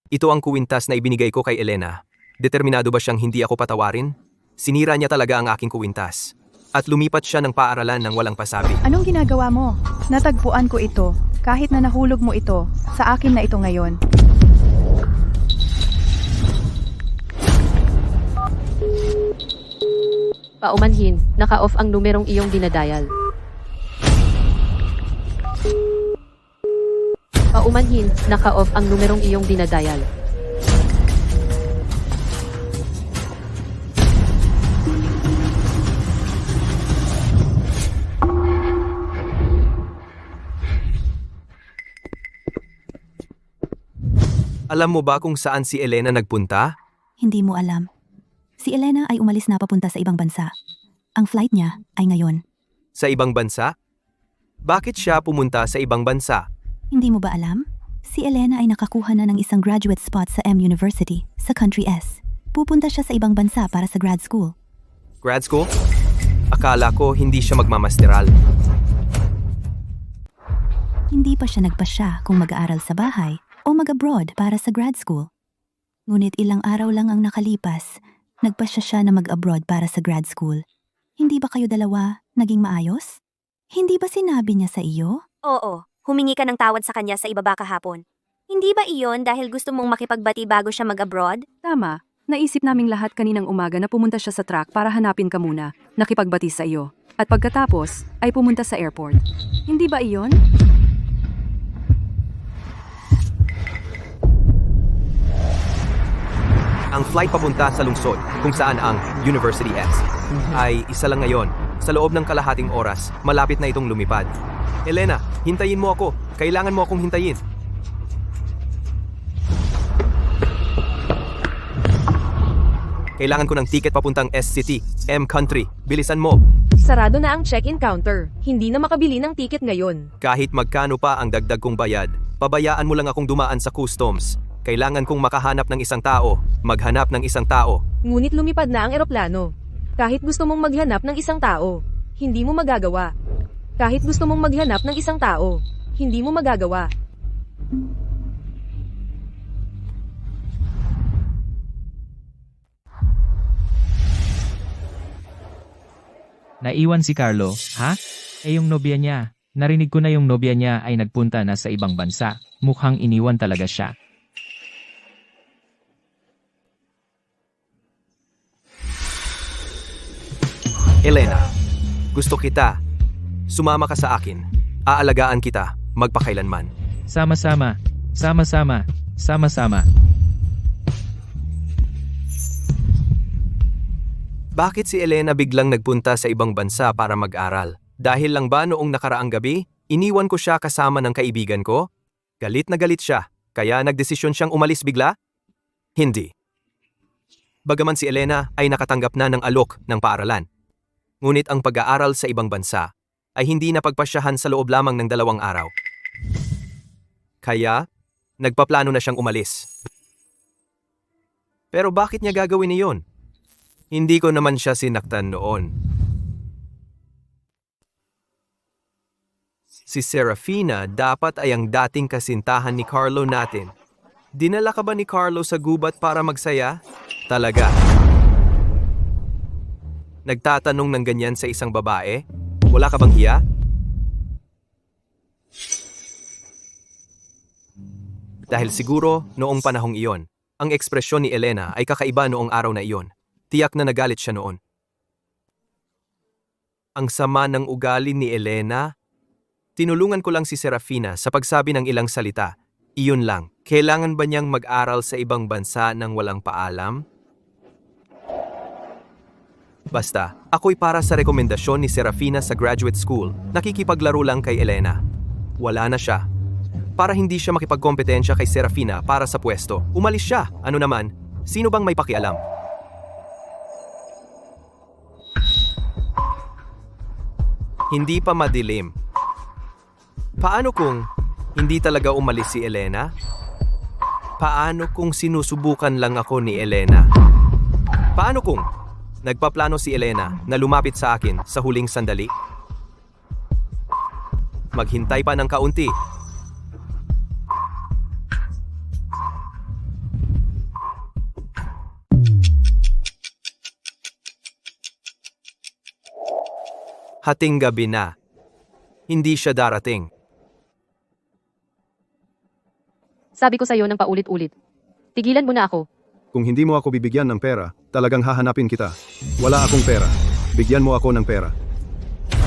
Ito ang kwintas na ibinigay ko kay Elena. Determinado ba siyang hindi ako patawarin? Sinira niya talaga ang aking kwintas. At lumipat siya ng paaralan ng walang pasabi. Anong ginagawa mo? Natagpuan ko ito. Kahit na nahulog mo ito, sa akin na ito ngayon. Paumanhin, naka-off ang numerong iyong dinadial. Paumanhin, naka-off ang numerong iyong dinadial. Alam mo ba kung saan si Elena nagpunta? Hindi mo alam. Si Elena ay umalis na papunta sa ibang bansa. Ang flight niya ay ngayon. Sa ibang bansa? Bakit siya pumunta sa ibang bansa? Hindi mo ba alam? Si Elena ay nakakuha na ng isang graduate spot sa M University, sa Country S. Pupunta siya sa ibang bansa para sa grad school. Grad school? Akala ko hindi siya magmamasteral. Hindi pa siya nagpasya kung mag-aaral sa bahay o mag-abroad para sa grad school. Ngunit ilang araw lang ang nakalipas, nagpasya siya na mag-abroad para sa grad school. Hindi ba kayo dalawa naging maayos? Hindi ba sinabi niya sa iyo? Oo, humingi ka ng tawad sa kanya sa ibaba kahapon. Hindi ba iyon dahil gusto mong makipagbati bago siya mag-abroad? Tama, naisip naming lahat kaninang umaga na pumunta siya sa track para hanapin ka muna, nakipagbati sa iyo. At pagkatapos, ay pumunta sa airport. Hindi ba iyon? Ang flight papunta sa lungsod, kung saan ang University S, ay isa lang ngayon. Sa loob ng kalahating oras, malapit na itong lumipad. Elena, hintayin mo ako. Kailangan mo akong hintayin. Kailangan ko ng ticket papuntang S-City, M-Country. Bilisan mo. Sarado na ang check-in counter. Hindi na makabili ng ticket ngayon. Kahit magkano pa ang dagdag kong bayad, pabayaan mo lang akong dumaan sa customs. Kailangan kong makahanap ng isang tao, maghanap ng isang tao. Ngunit lumipad na ang eroplano. Kahit gusto mong maghanap ng isang tao, hindi mo magagawa. Kahit gusto mong maghanap ng isang tao, hindi mo magagawa. Naiwan si Carlo, ha? Eh yung nobya niya. Narinig ko na yung nobya niya ay nagpunta na sa ibang bansa. Mukhang iniwan talaga siya. Elena, gusto kita. Sumama ka sa akin. Aalagaan kita, magpakailanman. Sama-sama. Sama-sama. Sama-sama. Bakit si Elena biglang nagpunta sa ibang bansa para mag-aral? Dahil lang ba noong nakaraang gabi, iniwan ko siya kasama ng kaibigan ko? Galit na galit siya, kaya nagdesisyon siyang umalis bigla? Hindi. Bagaman si Elena ay nakatanggap na ng alok ng paaralan. Ngunit ang pag-aaral sa ibang bansa ay hindi napagpasyahan sa loob lamang ng 2 araw. Kaya, nagpaplano na siyang umalis. Pero bakit niya gagawin iyon? Hindi ko naman siya sinaktan noon. Si Serafina dapat ay ang dating kasintahan ni Carlo natin. Dinala ka ba ni Carlo sa gubat para magsaya? Talaga. Nagtatanong ng ganyan sa isang babae? Wala ka bang hiya? Dahil siguro noong panahong iyon, ang ekspresyon ni Elena ay kakaiba noong araw na iyon. Tiyak na nagalit siya noon. Ang sama ng ugali ni Elena. Tinulungan ko lang si Serafina sa pagsabi ng ilang salita. Iyon lang. Kailangan ba niyang mag-aral sa ibang bansa nang walang paalam? Basta, ako'y para sa rekomendasyon ni Serafina sa graduate school. Nakikipaglaro lang kay Elena. Wala na siya. Para hindi siya makipagkompetensya kay Serafina para sa pwesto, umalis siya. Ano naman, sino bang may pakialam? Hindi pa madilim. Paano kung hindi talaga umalis si Elena? Paano kung sinusubukan lang ako ni Elena? Paano kung nagpaplano si Elena na lumapit sa akin sa huling sandali? Maghintay pa ng kaunti. Hating gabi na. Hindi siya darating. Sabi ko sa'yo ng paulit-ulit. Tigilan mo na ako. Kung hindi mo ako bibigyan ng pera, talagang hahanapin kita. Wala akong pera. Bigyan mo ako ng pera.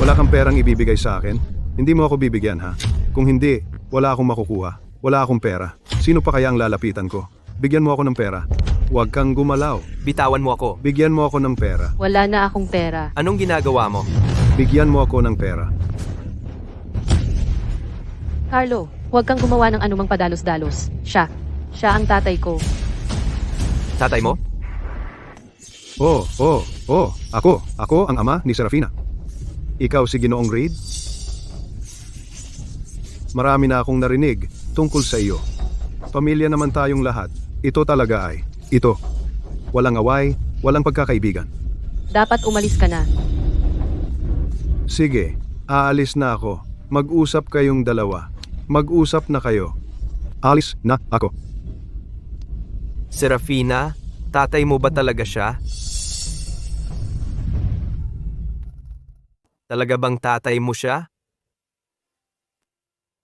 Wala kang perang ibibigay sa akin? Hindi mo ako bibigyan, ha? Kung hindi, wala akong makukuha. Wala akong pera. Sino pa kaya ang lalapitan ko? Bigyan mo ako ng pera. Huwag kang gumalaw. Bitawan mo ako. Bigyan mo ako ng pera. Wala na akong pera. Anong ginagawa mo? Bigyan mo ako ng pera. Carlo, huwag kang gumawa ng anumang padalos-dalos. Siya ang tatay ko. Tatay mo? Ako ang ama ni Serafina. Ikaw si Ginoong Reed? Marami na akong narinig tungkol sa iyo. Pamilya naman tayong lahat. Ito talaga ay, ito. Walang away, walang pagkakaibigan. Dapat umalis ka na. Sige, aalis na ako. Mag-usap kayong dalawa. Mag-usap na kayo. Alis na ako. Serafina, tatay mo ba talaga siya? Talaga bang tatay mo siya?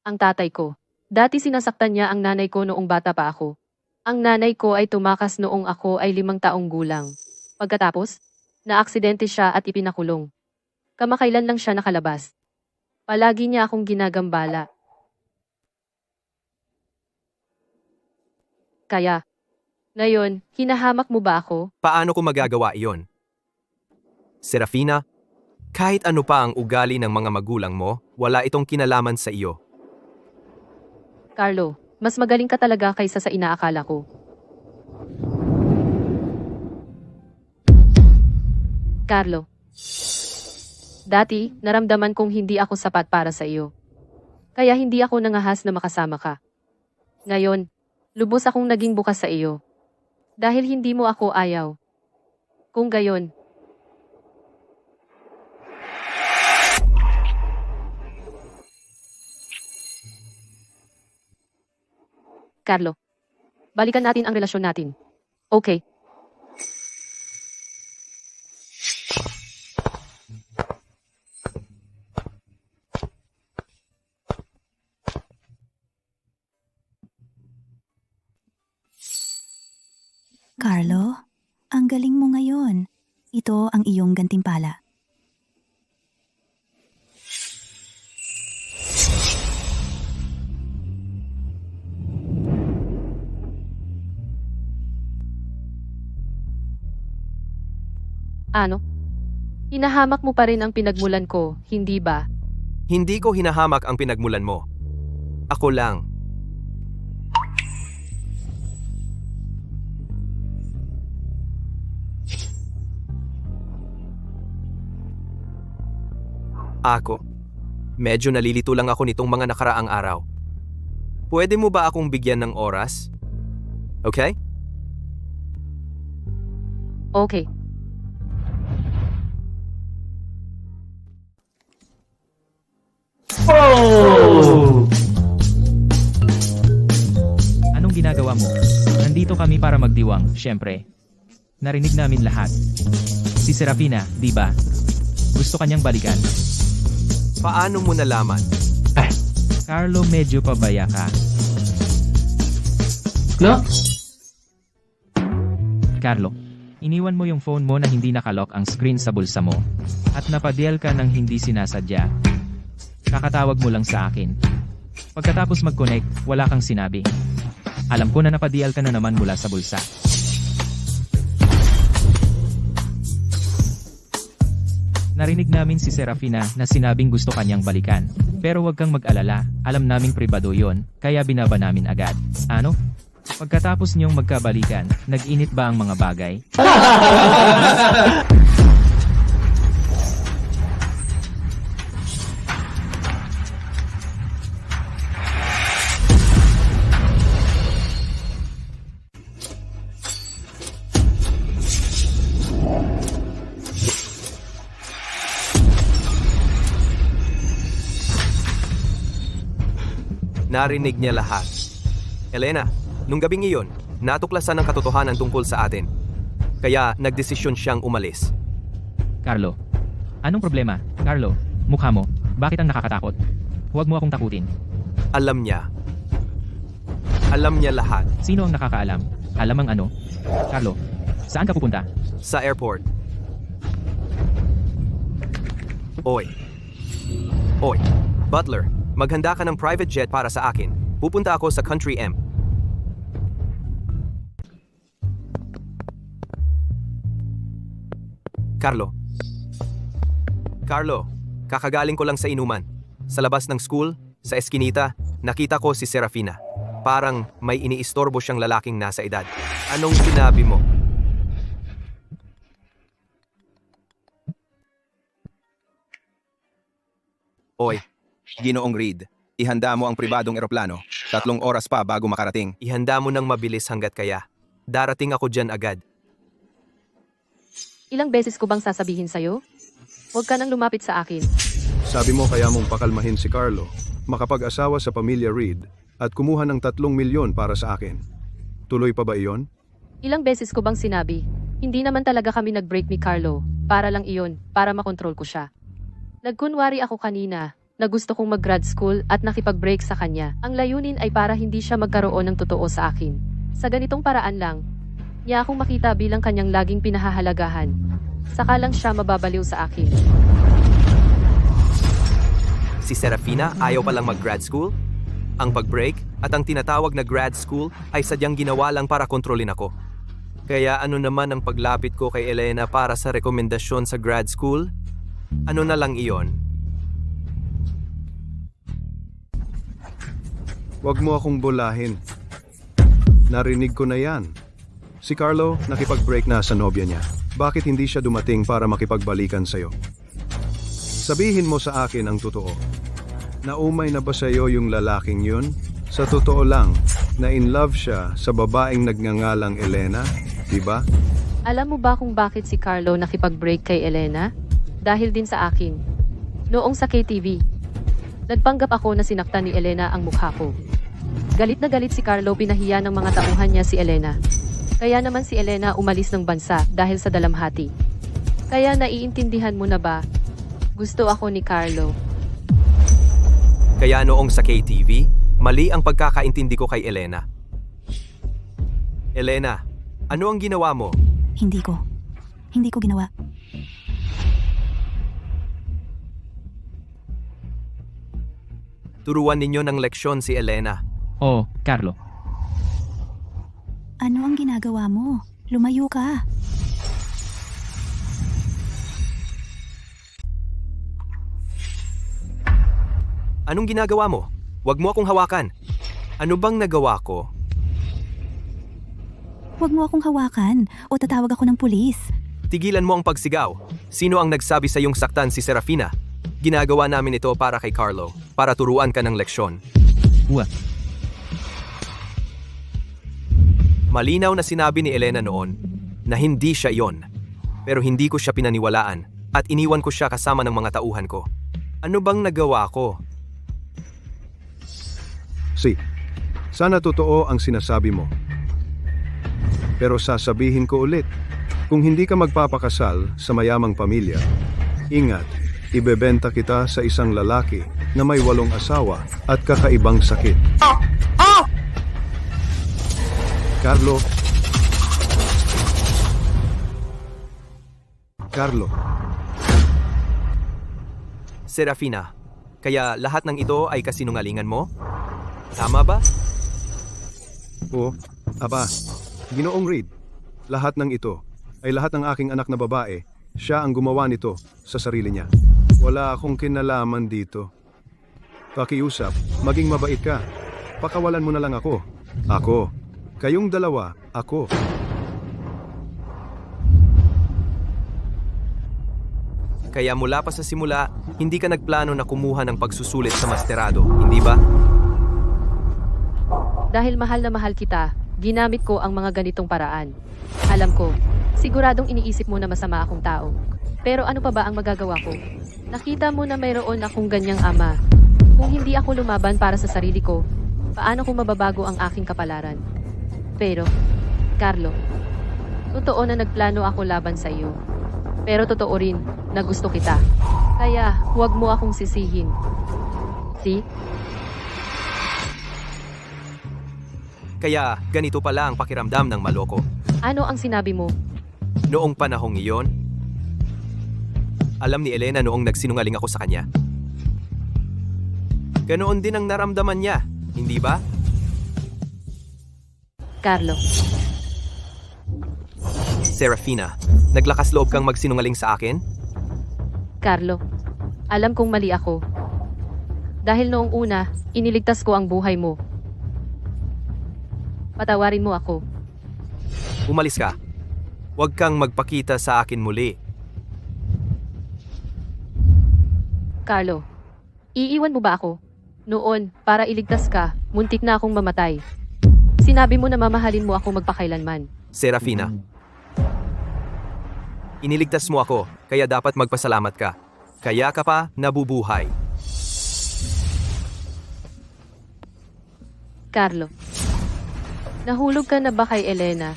Ang tatay ko. Dati sinasaktan niya ang nanay ko noong bata pa ako. Ang nanay ko ay tumakas noong ako ay 5 taong gulang. Pagkatapos, naaksidente siya at ipinakulong. Kamakailan lang siya nakalabas. Palagi niya akong ginagambala. Kaya, ngayon, hinahamak mo ba ako? Paano ko magagawa iyon? Serafina, kahit ano pa ang ugali ng mga magulang mo, wala itong kinalaman sa iyo. Carlo, mas magaling ka talaga kaysa sa inaakala ko. Carlo, dati, naramdaman kong hindi ako sapat para sa iyo. Kaya hindi ako nangahas na makasama ka. Ngayon, lubos akong naging bukas sa iyo. Dahil hindi mo ako ayaw. Kung gayon, Carlo, balikan natin ang relasyon natin. Okay. Carlo, ang galing mo ngayon. Ito ang iyong gantimpala. Ano? Hinahamak mo pa rin ang pinagmulan ko, hindi ba? Hindi ko hinahamak ang pinagmulan mo. Ako lang. Ako. Medyo nalilito lang ako nitong mga nakaraang araw. Pwede mo ba akong bigyan ng oras? Okay? Okay. Anong ginagawa mo? Nandito kami para magdiwang, syempre. Narinig namin lahat. Si Serafina, di ba? Gusto kanyang balikan. Paano mo nalaman? Carlo, medyo pabaya ka. Carlo, iniwan mo yung phone mo na hindi nakalock ang screen sa bulsa mo. At napadial ka ng hindi sinasadya. Kakatawag mo lang sa akin. Pagkatapos mag-connect, wala kang sinabi. Alam ko na napadial ka na naman mula sa bulsa. Narinig namin si Serafina na sinabing gusto kanyang balikan. Pero wag kang mag-alala, alam naming pribado yon, kaya binaba namin agad. Ano? Pagkatapos niyong magkabalikan, nag-init ba ang mga bagay? Narinig niya lahat. Elena, nung gabing iyon, natuklasan ang katotohanan tungkol sa atin. Kaya nagdesisyon siyang umalis. Carlo. Anong problema? Carlo, mukha mo, bakit ang nakakatakot? Huwag mo akong takutin. Alam niya. Alam niya lahat. Sino ang nakakaalam? Alam ang ano? Carlo, saan ka pupunta? Sa airport. Oy. Oy. Butler, maghanda ka ng private jet para sa akin. Pupunta ako sa Country M. Carlo. Carlo, kakagaling ko lang sa inuman. Sa labas ng school, sa eskinita, nakita ko si Serafina. Parang may iniistorbo siyang lalaking nasa edad. Anong sinabi mo? Oy, Ginoong Reed, ihanda mo ang pribadong eroplano. 3 oras pa bago makarating. Ihanda mo ng mabilis hanggat kaya. Darating ako dyan agad. Ilang beses ko bang sasabihin sa'yo? Huwag ka nang lumapit sa akin. Sabi mo kaya mong pakalmahin si Carlo, makapag-asawa sa pamilya Reed, at kumuha ng 3 milyon para sa akin. Tuloy pa ba iyon? Ilang beses ko bang sinabi? Hindi naman talaga kami nag-break ni Carlo. Para lang iyon, para makontrol ko siya. Nagkunwari ako kanina na gusto kong mag-grad school at nakipag-break sa kanya. Ang layunin ay para hindi siya magkaroon ng totoo sa akin. Sa ganitong paraan lang, niya akong makita bilang kanyang laging pinahahalagahan. Saka lang siya mababaliw sa akin. Si Serafina ayaw palang mag-grad school? Ang pag-break at ang tinatawag na grad school ay sadyang ginawa lang para kontrolin ako. Kaya ano naman ang paglapit ko kay Elena para sa rekomendasyon sa grad school? Ano na lang iyon? Huwag mo akong bulahin. Narinig ko na yan. Si Carlo, nakipag-break na sa nobya niya. Bakit hindi siya dumating para makipagbalikan sa'yo? Sabihin mo sa akin ang totoo. Naumay na ba sa'yo yung lalaking yun? Sa totoo lang, na in love siya sa babaeng nagngangalang Elena, di ba? Alam mo ba kung bakit si Carlo nakipag-break kay Elena? Dahil din sa akin. Noong sa KTV, nagpanggap ako na sinaktan ni Elena ang mukha ko. Galit na galit si Carlo, pinahiya ng mga tauhan niya si Elena. Kaya naman si Elena umalis ng bansa dahil sa dalamhati. Kaya naiintindihan mo na ba? Gusto ako ni Carlo. Kaya noong sa KTV, mali ang pagkakaintindi ko kay Elena. Elena, Ano ang ginawa mo? Hindi ko. Hindi ko ginawa. Turuan ninyo ng leksyon si Elena. Oh, Carlo. Ano ang ginagawa mo? Lumayo ka. Anong ginagawa mo? Huwag mo akong hawakan. Ano bang nagawa ko? Huwag mo akong hawakan o tatawag ako ng pulis. Tigilan mo ang pagsigaw. Sino ang nagsabi sa iyong saktan si Serafina? Ginagawa namin ito para kay Carlo, para turuan ka ng leksyon. Uwa. Malinaw na sinabi ni Elena noon na hindi siya iyon. Pero hindi ko siya pinaniwalaan at iniwan ko siya kasama ng mga tauhan ko. Ano bang nagawa ko? Sana totoo ang sinasabi mo. Pero sasabihin ko ulit, kung hindi ka magpapakasal sa mayamang pamilya, ingat, ibebenta kita sa isang lalaki na may 8 asawa at kakaibang sakit. Carlo. Serafina, kaya lahat ng ito ay kasinungalingan mo? Tama ba? Ginoong Reed, lahat ng ito ay lahat ng aking anak na babae. Siya ang gumawa nito sa sarili niya. Wala akong kinalaman dito. Pakiusap, maging mabait ka. Pakawalan mo na lang ako. Kayong dalawa, ako. Kaya mula pa sa simula, hindi ka nagplano na kumuha ng pagsusulit sa masterado, hindi ba? Dahil mahal na mahal kita, ginamit ko ang mga ganitong paraan. Alam ko, siguradong iniisip mo na masama akong tao. Pero ano pa ba ang magagawa ko? Nakita mo na mayroon akong ganyang ama. Kung hindi ako lumaban para sa sarili ko, paano ko mababago ang aking kapalaran? Pero, Carlo, totoo na nagplano ako laban sa iyo. Pero totoo rin na gusto kita. Kaya, huwag mo akong sisihin. See? Kaya ganito pala ang pakiramdam ng maloko. Ano ang sinabi mo? Noong panahong iyon, alam ni Elena noong nagsinungaling ako sa kanya. Ganoon din ang naramdaman niya, hindi ba? Carlo, Serafina, naglakas loob kang magsinungaling sa akin? Carlo, alam kong mali ako. Dahil noong una, iniligtas ko ang buhay mo. Patawarin mo ako. Umalis ka. Huwag kang magpakita sa akin muli. Carlo, iiwan mo ba ako? Noon, para iligtas ka, muntik na akong mamatay. Sinabi mo na mamahalin mo ako magpakailanman. Serafina, iniligtas mo ako, kaya dapat magpasalamat ka. Kaya ka pa nabubuhay. Carlo, nahulog ka na ba kay Elena?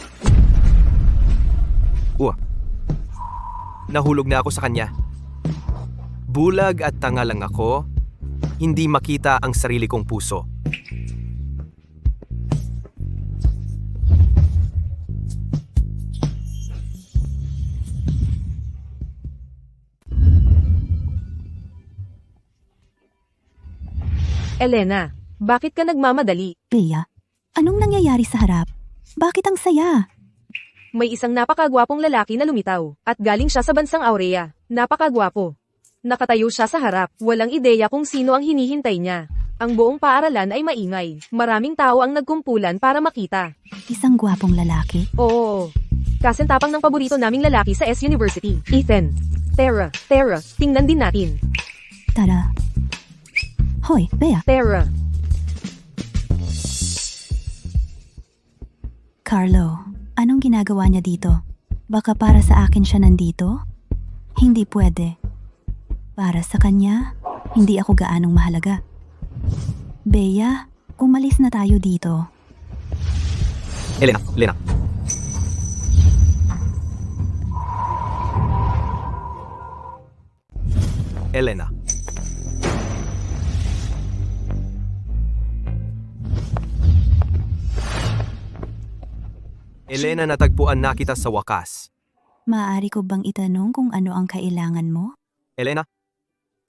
Nahulog na ako sa kanya. Bulag at tanga lang ako, hindi makita ang sarili kong puso. Elena, bakit ka nagmamadali? Bea, anong nangyayari sa harap? Bakit ang saya? May isang napakagwapong lalaki na lumitaw, at galing siya sa bansang Aurea. Napakagwapo. Nakatayo siya sa harap, walang ideya kung sino ang hinihintay niya. Ang buong paaralan ay maingay. Maraming tao ang nagkumpulan para makita. Isang gwapong lalaki? Oo. Kasintapang ng paborito naming lalaki sa S University. Ethan. Tara, tingnan din natin. Tara. Hoy, Bea. Tara. Carlo, anong ginagawa niya dito? Baka para sa akin siya nandito? Hindi pwede. Para sa kanya, hindi ako gaanong mahalaga. Bea, umalis na tayo dito. Elena. Elena. Elena, natagpuan na kita sa wakas. Maaari ko bang itanong kung ano ang kailangan mo? Elena,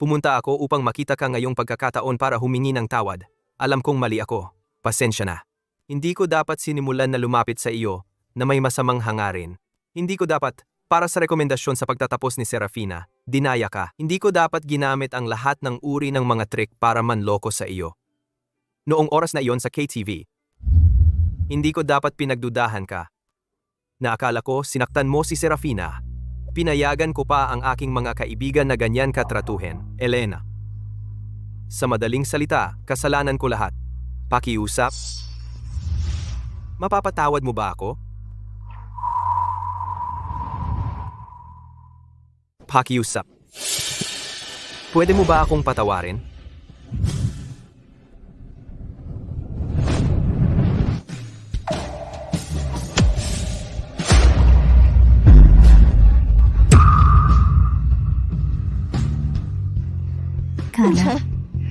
pumunta ako upang makita ka ngayong pagkakataon para humingi ng tawad. Alam kong mali ako. Pasensya na. Hindi ko dapat sinimulan na lumapit sa iyo na may masamang hangarin. Hindi ko dapat, para sa rekomendasyon sa pagtatapos ni Serafina, dinaya ka. Hindi ko dapat ginamit ang lahat ng uri ng mga trick para manloko sa iyo. Noong oras na iyon sa KTV, hindi ko dapat pinagdudahan ka. Naakala ko sinaktan mo si Serafina. Pinayagan ko pa ang aking mga kaibigan na ganyan katratuhin. Elena. Sa madaling salita, kasalanan ko lahat. Pakiusap. Mapapatawad mo ba ako? Pakiusap. Pwede mo ba akong patawarin? Carla,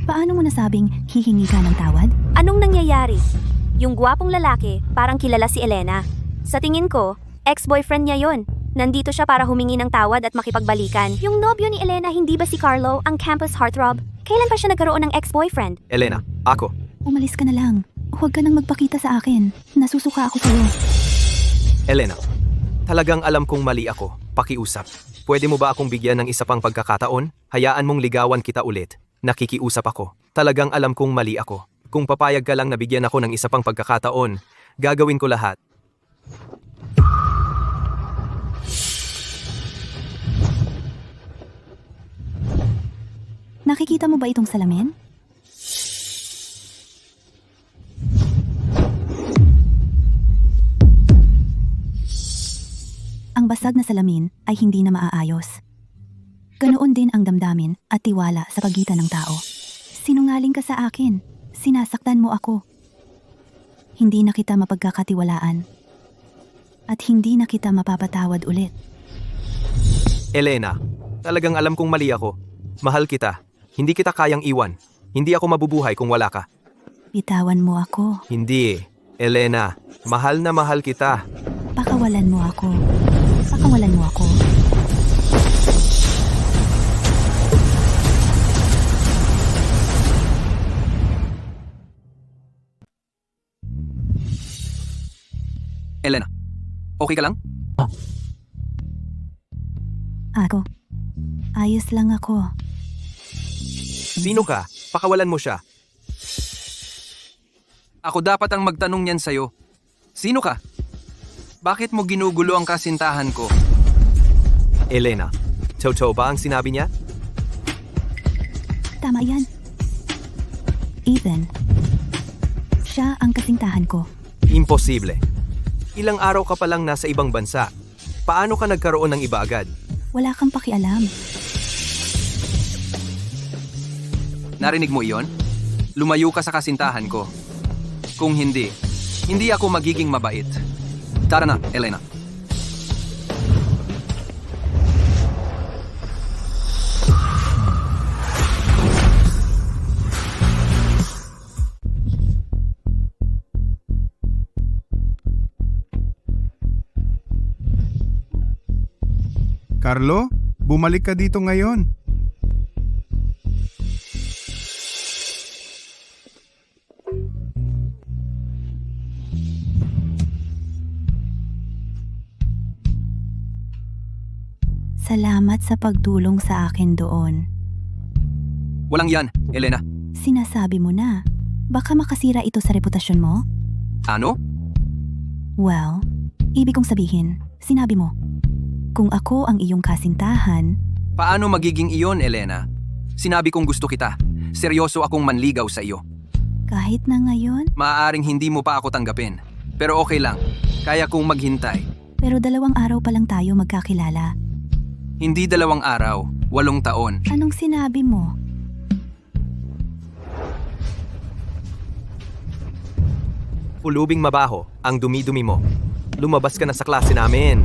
paano mo nasabing hihingi ka ng tawad? Anong nangyayari? Yung gwapong lalaki, parang kilala si Elena. Sa tingin ko, ex-boyfriend niya yon. Nandito siya para humingi ng tawad at makipagbalikan. Yung nobyo ni Elena, hindi ba si Carlo, ang campus heartthrob? Kailan pa siya nagkaroon ng ex-boyfriend? Elena, ako. Umalis ka na lang. Huwag ka nang magpakita sa akin. Nasusuka ako sa'yo. Elena, talagang alam kong mali ako. Pakiusap. Pwede mo ba akong bigyan ng isa pang pagkakataon? Hayaan mong ligawan kita ulit. Nakikiusap ako. Talagang alam kong mali ako. Kung papayag ka lang na bigyan ako ng isa pang pagkakataon, gagawin ko lahat. Nakikita mo ba itong salamin? Ang basag na salamin ay hindi na maaayos. Ganoon din ang damdamin at tiwala sa pagitan ng tao. Sinungaling ka sa akin. Sinasaktan mo ako. Hindi na kita mapagkakatiwalaan. At hindi na kita mapapatawad ulit. Elena, talagang alam kong mali ako. Mahal kita. Hindi kita kayang iwan. Hindi ako mabubuhay kung wala ka. Bitawan mo ako. Hindi. Elena, mahal na mahal kita. Pakawalan mo ako. Pakawalan mo ako. Elena, okay ka lang? Ako. Ayos lang ako. Sino ka? Pakawalan mo siya. Ako dapat ang magtanong niyan sa'yo. Sino ka? Bakit mo ginugulo ang kasintahan ko? Elena, totoo ba ang sinabi niya? Tama yan. Ethan. Siya ang kasintahan ko. Imposible. Ilang araw ka pa lang nasa ibang bansa. Paano ka nagkaroon ng iba agad? Wala kang pakialam. Narinig mo iyon? Lumayo ka sa kasintahan ko. Kung hindi, hindi ako magiging mabait. Tara na, Elena. Carlo, bumalik ka dito ngayon. Salamat sa pagtulong sa akin doon. Walang yan, Elena. Sinasabi mo na. Baka makasira ito sa reputasyon mo? Ano? Well, ibig kong sabihin, sinabi mo. Kung ako ang iyong kasintahan, Paano magiging iyon, Elena? Sinabi kong gusto kita. Seryoso akong manligaw sa iyo. kahit na ngayon, Maaaring hindi mo pa ako tanggapin. Pero okay lang. Kaya kong maghintay. pero 2 araw pa lang tayo magkakilala. Hindi 2 araw, 8 taon. Anong sinabi mo? Pulubing mabaho, ang dumi-dumi mo. Lumabas ka na sa klase namin.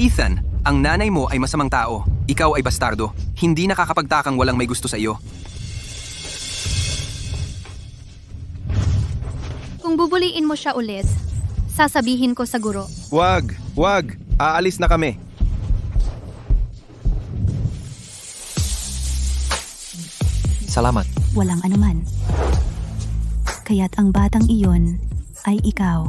Ethan, ang nanay mo ay masamang tao. Ikaw ay bastardo. Hindi nakakapagtakang walang may gusto sa iyo. Kung bubuliin mo siya ulit, Sasabihin ko sa guro. Wag! Aalis na kami. Salamat. Walang anuman. Kaya't ang batang iyon ay ikaw.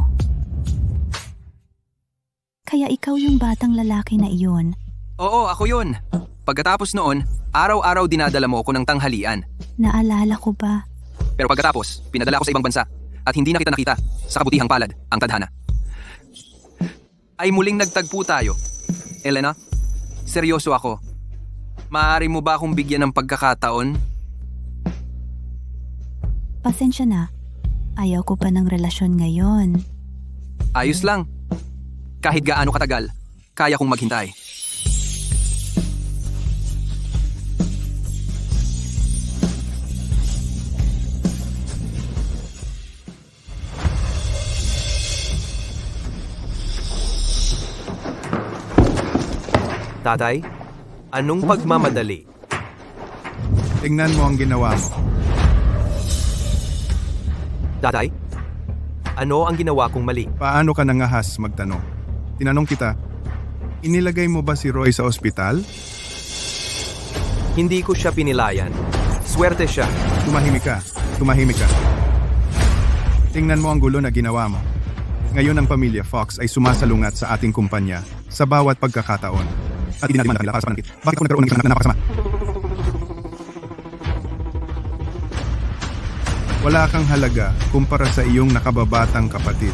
Kaya ikaw yung batang lalaki na iyon. Oo, ako yun. Pagkatapos noon, araw-araw dinadala mo ako ng tanghalian. Naalala ko ba? Pero pagkatapos, pinadala ako sa ibang bansa at hindi na kita nakita sa kabutihang palad, ang tadhana. Ay muling nagtagpo tayo. Elena, seryoso ako. Maaari mo ba akong bigyan ng pagkakataon? Pasensya na. Ayaw ko pa ng relasyon ngayon. Ayos lang. Kahit gaano katagal, kaya kong maghintay. Tatay, anong pagmamadali? Tingnan mo ang ginawa mo. Tatay, ano ang ginawa kong mali? Paano ka nangahas magtanong? Tinanong kita, inilagay mo ba si Roy sa ospital? Hindi ko siya pinilayan. Swerte siya. Tumahimik ka. Tingnan mo ang gulo na ginawa mo. Ngayon ang pamilya Fox ay sumasalungat sa ating kumpanya sa bawat pagkakataon. At dinadimanda nila para sa panangkit. Bakit ko nagkaroon ng isang na napakasama? Wala kang halaga kumpara sa iyong nakababatang kapatid.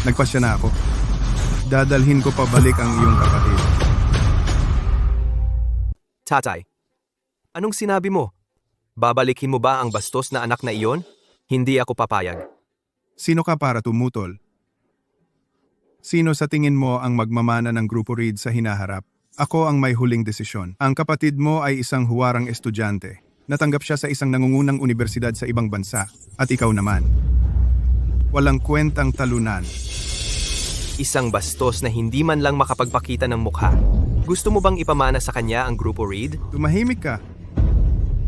Nagpasya na ako. Dadalhin ko pabalik ang iyong kapatid. Tatay, anong sinabi mo? Babalikin mo ba ang bastos na anak na iyon? Hindi ako papayag. Sino ka para tumutol? Sino sa tingin mo ang magmamana ng Grupo Reed sa hinaharap? Ako ang may huling desisyon. Ang kapatid mo ay isang huwarang estudyante. Natanggap siya sa isang nangungunang universidad sa ibang bansa. At ikaw naman. Walang kwentang talunan. Isang bastos na hindi man lang makapagpakita ng mukha. Gusto mo bang ipamana sa kanya ang Grupo Reed? Tumahimik ka.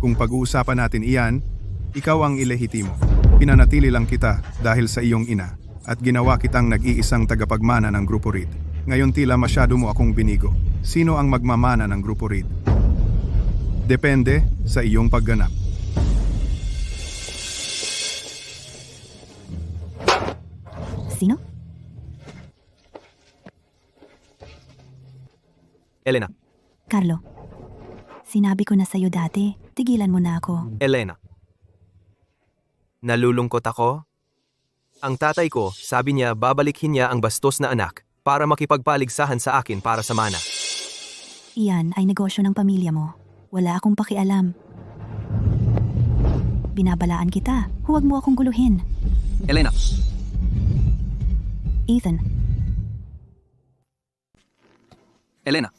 Kung pag-uusapan natin iyan, ikaw ang ilehitimo. Pinanatili lang kita dahil sa iyong ina. At ginawa kitang nag-iisang tagapagmana ng Grupo Reed. Ngayon tila masyado mo akong binigo. Sino ang magmamana ng Grupo Reed? Depende sa iyong pagganap. Sino? Elena. Carlo. Sinabi ko na sa'yo dati, tigilan mo na ako. Elena. Nalulungkot ako? Ang tatay ko, sabi niya babalikin niya ang bastos na anak para makipagpaligsahan sa akin para sa mana. Iyan ay negosyo ng pamilya mo. Wala akong pakialam. Binabalaan kita. Huwag mo akong guluhin. Elena, Ethan. Elena,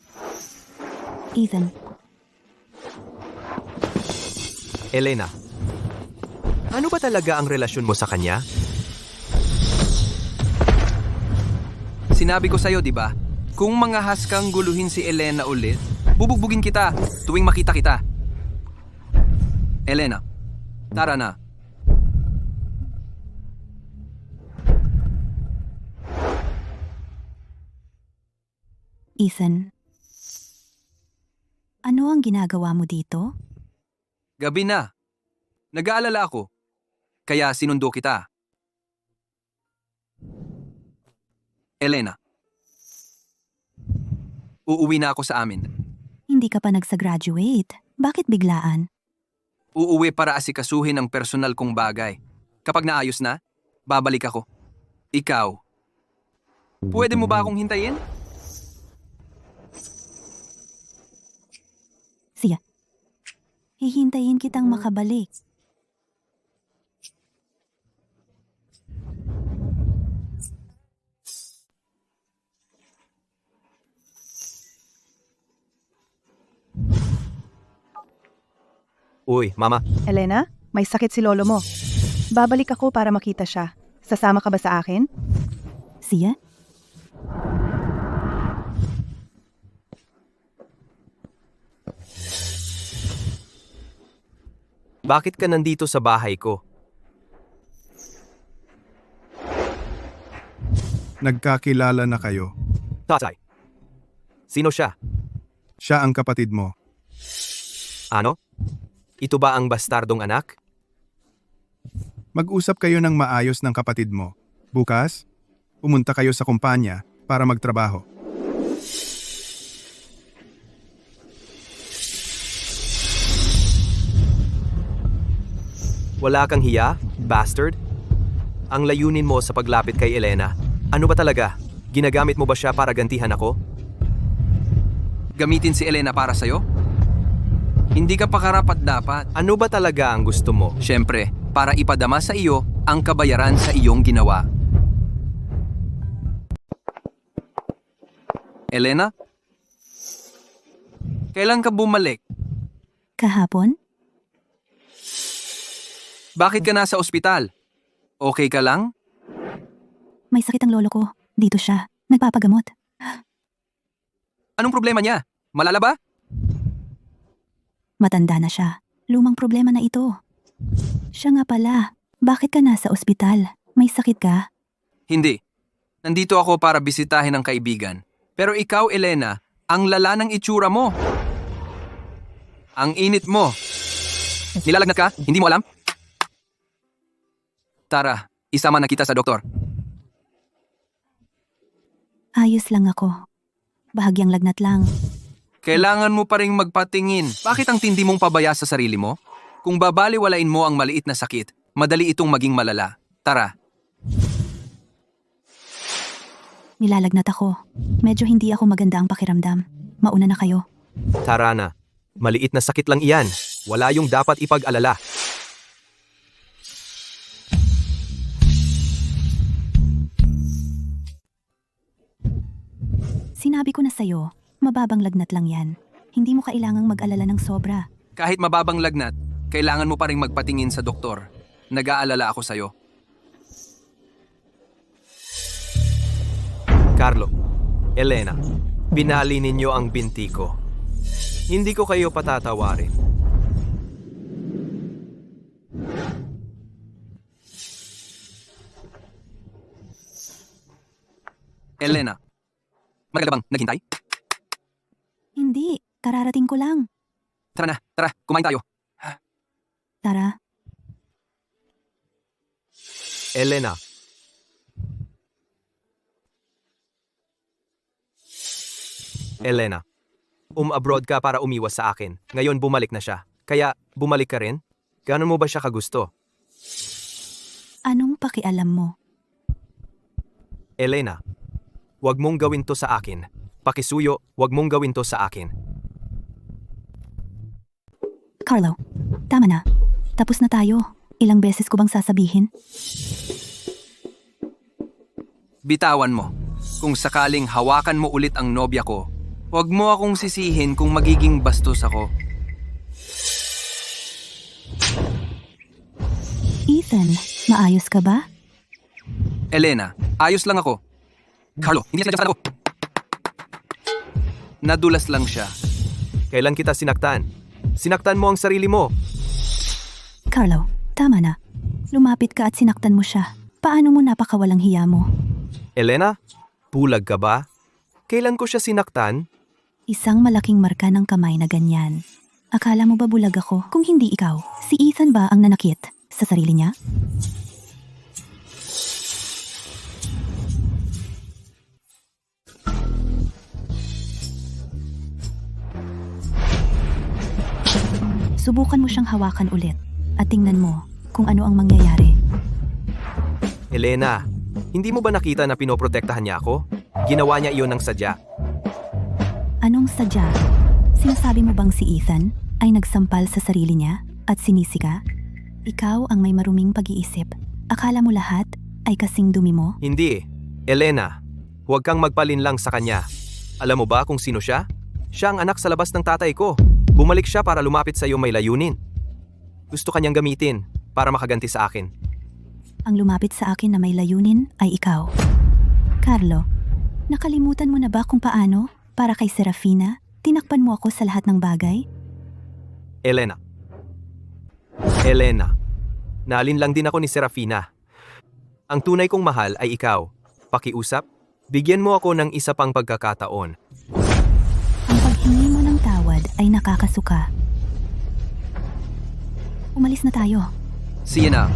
Ethan. Elena. Ano ba talaga ang relasyon mo sa kanya? sinabi ko sa'yo, di ba? Kung mangahas kang guluhin si Elena ulit, bubugbugin kita tuwing makita kita. Elena, tara na. Ethan. Ano ang ginagawa mo dito? Gabi na. Nag-aalala ako. Kaya sinundo kita. Elena. Uuwi na ako sa amin. Hindi ka pa nagsa-graduate. Bakit biglaan? Uuwi para asikasuhin ang personal kong bagay. Kapag naayos na, babalik ako. Ikaw. Pwede mo ba akong hintayin? Siya. Hihintayin kitang makabalik. Uy, mama. Elena, may sakit si lolo mo. Babalik ako para makita siya. Sasama ka ba sa akin? Siya? Bakit ka nandito sa bahay ko? Nagkakilala na kayo. Tatay. Sino siya? Siya ang kapatid mo. Ano? Ito ba ang bastardong anak? Mag-usap kayo ng maayos ng kapatid mo. Bukas, pumunta kayo sa kumpanya para magtrabaho. Wala kang hiya, bastard? Ang layunin mo sa paglapit kay Elena, ano ba talaga? Ginagamit mo ba siya para gantihan ako? Gamitin si Elena para sa'yo? Hindi ka pa karapat dapat. Ano ba talaga ang gusto mo? Siyempre, para ipadama sa iyo ang kabayaran sa iyong ginawa. Elena? Kailan ka bumalik? Kahapon? Bakit ka nasa ospital? Okay ka lang? May sakit ang lolo ko. Dito siya. Nagpapagamot. Anong problema niya? Malala ba? Matanda na siya. Lumang problema na ito. Siya nga pala. Bakit ka nasa ospital? May sakit ka? Hindi. Nandito ako para bisitahin ang kaibigan. Pero ikaw, Elena, ang lala ng itsura mo. Ang init mo. Nilalagnat ka? Hindi mo alam? Tara, isama na kita sa doktor. Ayos lang ako. Bahagyang lagnat lang. Kailangan mo pa ring magpatingin. Bakit ang tindi mong pabaya sa sarili mo? Kung babaliwalain mo ang maliit na sakit, madali itong maging malala. Tara. Nilalagnat ako. Medyo hindi ako maganda ang pakiramdam. Mauna na kayo. Tara na. Maliit na sakit lang iyan. Wala yung dapat ipag-alala. Sinabi ko na sa'yo, mababang lagnat lang yan. Hindi mo kailangang mag-alala ng sobra. Kahit mababang lagnat, kailangan mo pa ring magpatingin sa doktor. Nag-aalala ako sa'yo. Carlo, Elena, binali ninyo ang binti ko. Hindi ko kayo patatawarin. Elena, matagal bang naghintay? Hindi, kararating ko lang. Tara na, kumain tayo. Tara, Elena. Elena, abroad ka para umiwas sa akin. Ngayon bumalik na siya. Kaya, bumalik ka rin? Ganon mo ba siya kagusto? anong pakialam mo? Elena, wag mong gawin to sa akin. Pakisuyo, wag mong gawin to sa akin. Carlo, tama na. Tapos na tayo. Ilang beses ko bang sasabihin? Bitawan mo. Kung sakaling hawakan mo ulit ang nobya ko, huwag mo akong sisihin kung magiging bastos ako. Ethan, maayos ka ba? Elena, ayos lang ako. Carlo, hindi na ako. Nadulas lang siya. Kailan kita sinaktan? Sinaktan mo ang sarili mo. Carlo, tama na. Lumapit ka at sinaktan mo siya. Paano mo napakawalang hiya mo? Elena, bulag ka ba? Kailan ko siya sinaktan? Isang malaking marka ng kamay na ganyan. Akala mo ba bulag ako kung hindi ikaw? Si Ethan ba ang nanakit sa sarili niya? Subukan mo siyang hawakan ulit at tingnan mo kung ano ang mangyayari. Elena, hindi mo ba nakita na pinoprotektahan niya ako? Ginawa niya iyon ng sadya. Anong sadya? Sinasabi mo bang si Ethan ay nagsampal sa sarili niya at sinisi ka? Ikaw ang may maruming pag-iisip. Akala mo lahat ay kasing dumi mo? Hindi. Elena, huwag kang magpalinlang sa kanya. Alam mo ba kung sino siya? Siya ang anak sa labas ng tatay ko. Bumalik siya para lumapit sa iyo may layunin. Gusto kanyang gamitin para makaganti sa akin. Ang lumapit sa akin na may layunin ay ikaw. Carlo, nakalimutan mo na ba kung paano, para kay Serafina, tinakpan mo ako sa lahat ng bagay? Elena, naalin lang din ako ni Serafina. Ang tunay kong mahal ay ikaw. Pakiusap? Bigyan mo ako ng isa pang pagkakataon. Ang paghingi mo ng tawad ay nakakasuka. Umalis na tayo. Sige na.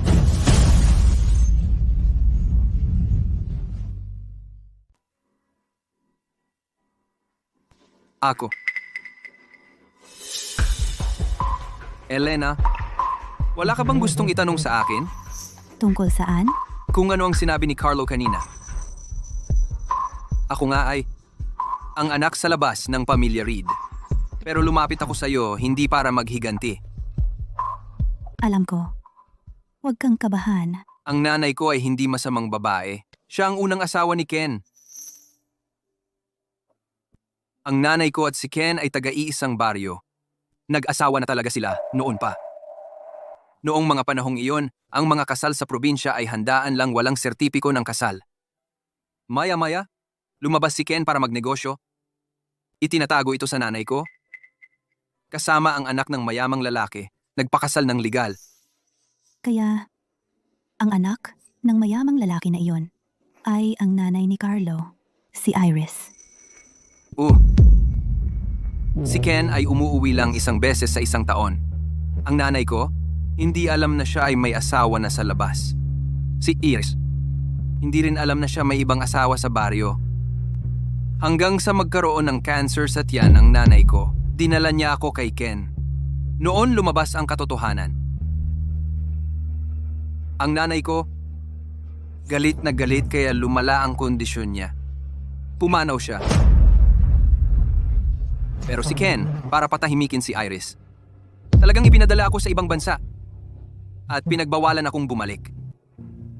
Ako. Elena, wala ka bang gustong itanong sa akin? Tungkol saan? Kung ano ang sinabi ni Carlo kanina. Ako nga ay ang anak sa labas ng pamilya Reed. Pero lumapit ako sa iyo hindi para maghiganti. Alam ko. Huwag kang kabahan. Ang nanay ko ay hindi masamang babae. Siya ang unang asawa ni Ken. Ang nanay ko at si Ken ay taga-iisang baryo. Nag-asawa na talaga sila noon pa. Noong mga panahong iyon, ang mga kasal sa probinsya ay handaan lang walang sertipiko ng kasal. Maya-maya, lumabas si Ken para magnegosyo. Itinatago ito sa nanay ko. Kasama ang anak ng mayamang lalaki, nagpakasal ng legal. Kaya, ang anak ng mayamang lalaki na iyon ay ang nanay ni Carlo, si Iris. Si Ken ay umuuwi lang isang beses sa isang taon. Ang nanay ko, hindi alam na siya ay may asawa na sa labas. Si Iris, hindi rin alam na siya may ibang asawa sa baryo. Hanggang sa magkaroon ng cancer sa tiyan ng nanay ko, dinala niya ako kay Ken. Noon lumabas ang katotohanan. Ang nanay ko, galit na galit kaya lumala ang kondisyon niya. Pumanaw siya. Pero si Ken, para patahimikin si Iris, talagang ipinadala ako sa ibang bansa at pinagbawalan akong bumalik.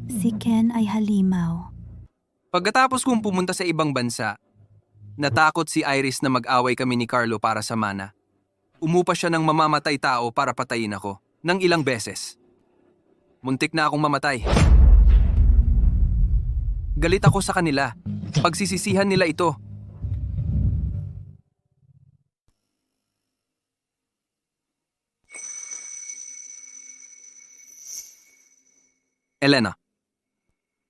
Si Ken ay halimaw. Pagkatapos kong pumunta sa ibang bansa, natakot si Iris na mag-away kami ni Carlo para sa mana. Umupa siya ng mamamatay tao para patayin ako ng ilang beses. Muntik na akong mamatay. Galit ako sa kanila. Pagsisisihan nila ito. Elena,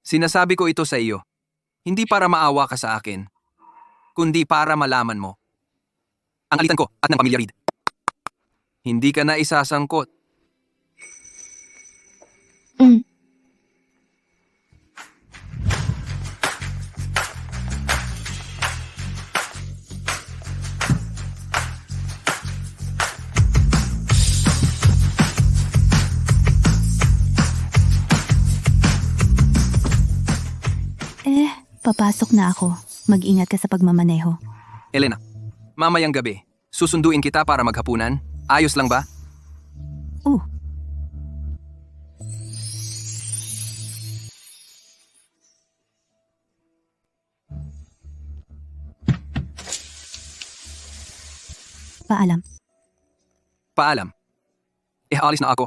sinasabi ko ito sa iyo, hindi para maawa ka sa akin, kundi para malaman mo. Ang alitan ko at ng pamilya Reed. Hindi ka na isasangkot. Papasok na ako. Mag-ingat ka sa pagmamaneho. Elena, mamayang gabi, susunduin kita para maghapunan. Ayos lang ba? Paalam. Paalam. Alis na ako.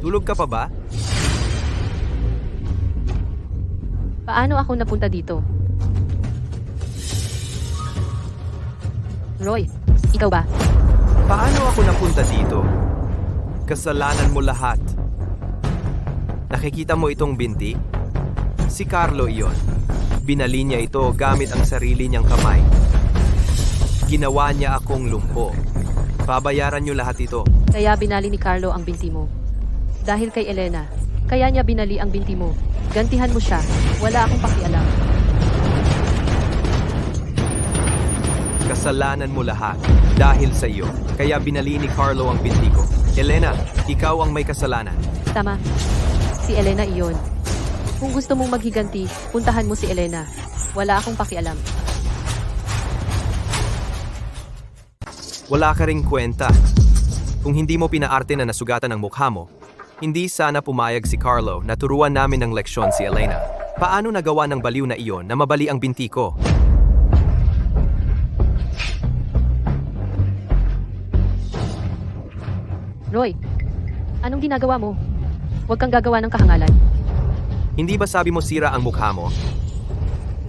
Tulog ka pa ba? Paano ako napunta dito? Roy, ikaw ba? Paano ako napunta dito? Kasalanan mo lahat. Nakikita mo itong binti? Si Carlo iyon. Binali niya ito gamit ang sarili niyang kamay. Ginawa niya akong lumpo. Babayaran niyo lahat ito. Kaya binali ni Carlo ang binti mo. Dahil kay Elena, kaya niya binali ang binti mo. Gantihan mo siya. Wala akong pakialam. Kasalanan mo lahat dahil sa iyo. Kaya binali ni Carlo ang binti ko. Elena, ikaw ang may kasalanan. Tama. Si Elena iyon. Kung gusto mong maghiganti, puntahan mo si Elena. Wala akong pakialam. Wala ka ring kwenta. Kung hindi mo pinaarte na nasugatan ang mukha mo, hindi sana pumayag si Carlo na turuan namin ng leksyon si Elena. Paano nagawa ng baliw na iyon na mabali ang binti ko? Roy, anong ginagawa mo? Huwag kang gagawa ng kahangalan. Hindi ba sabi mo sira ang mukha mo?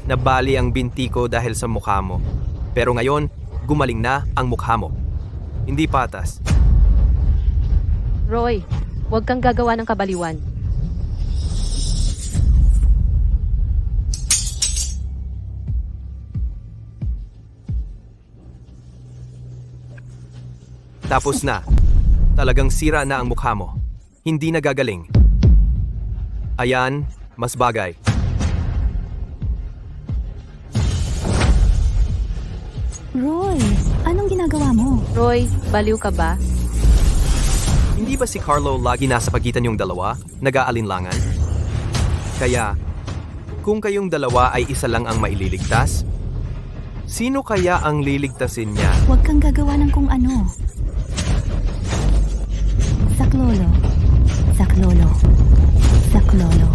Nabali ang binti ko dahil sa mukha mo. Pero ngayon, gumaling na ang mukha mo. Hindi patas. Roy, huwag kang gagawa ng kabaliwan. Tapos na. Talagang sira na ang mukha mo. Hindi nagagaling. Ayan, mas bagay. Roy, anong ginagawa mo? Roy, baliw ka ba? Hindi ba si Carlo lagi nasa pagitan yung dalawa? Nag-aalinlangan? Kaya, kung kayong dalawa ay isa lang ang maililigtas, sino kaya ang liligtasin niya? Huwag kang gagawa ng kung ano. Saklolo. Saklolo. Saklolo.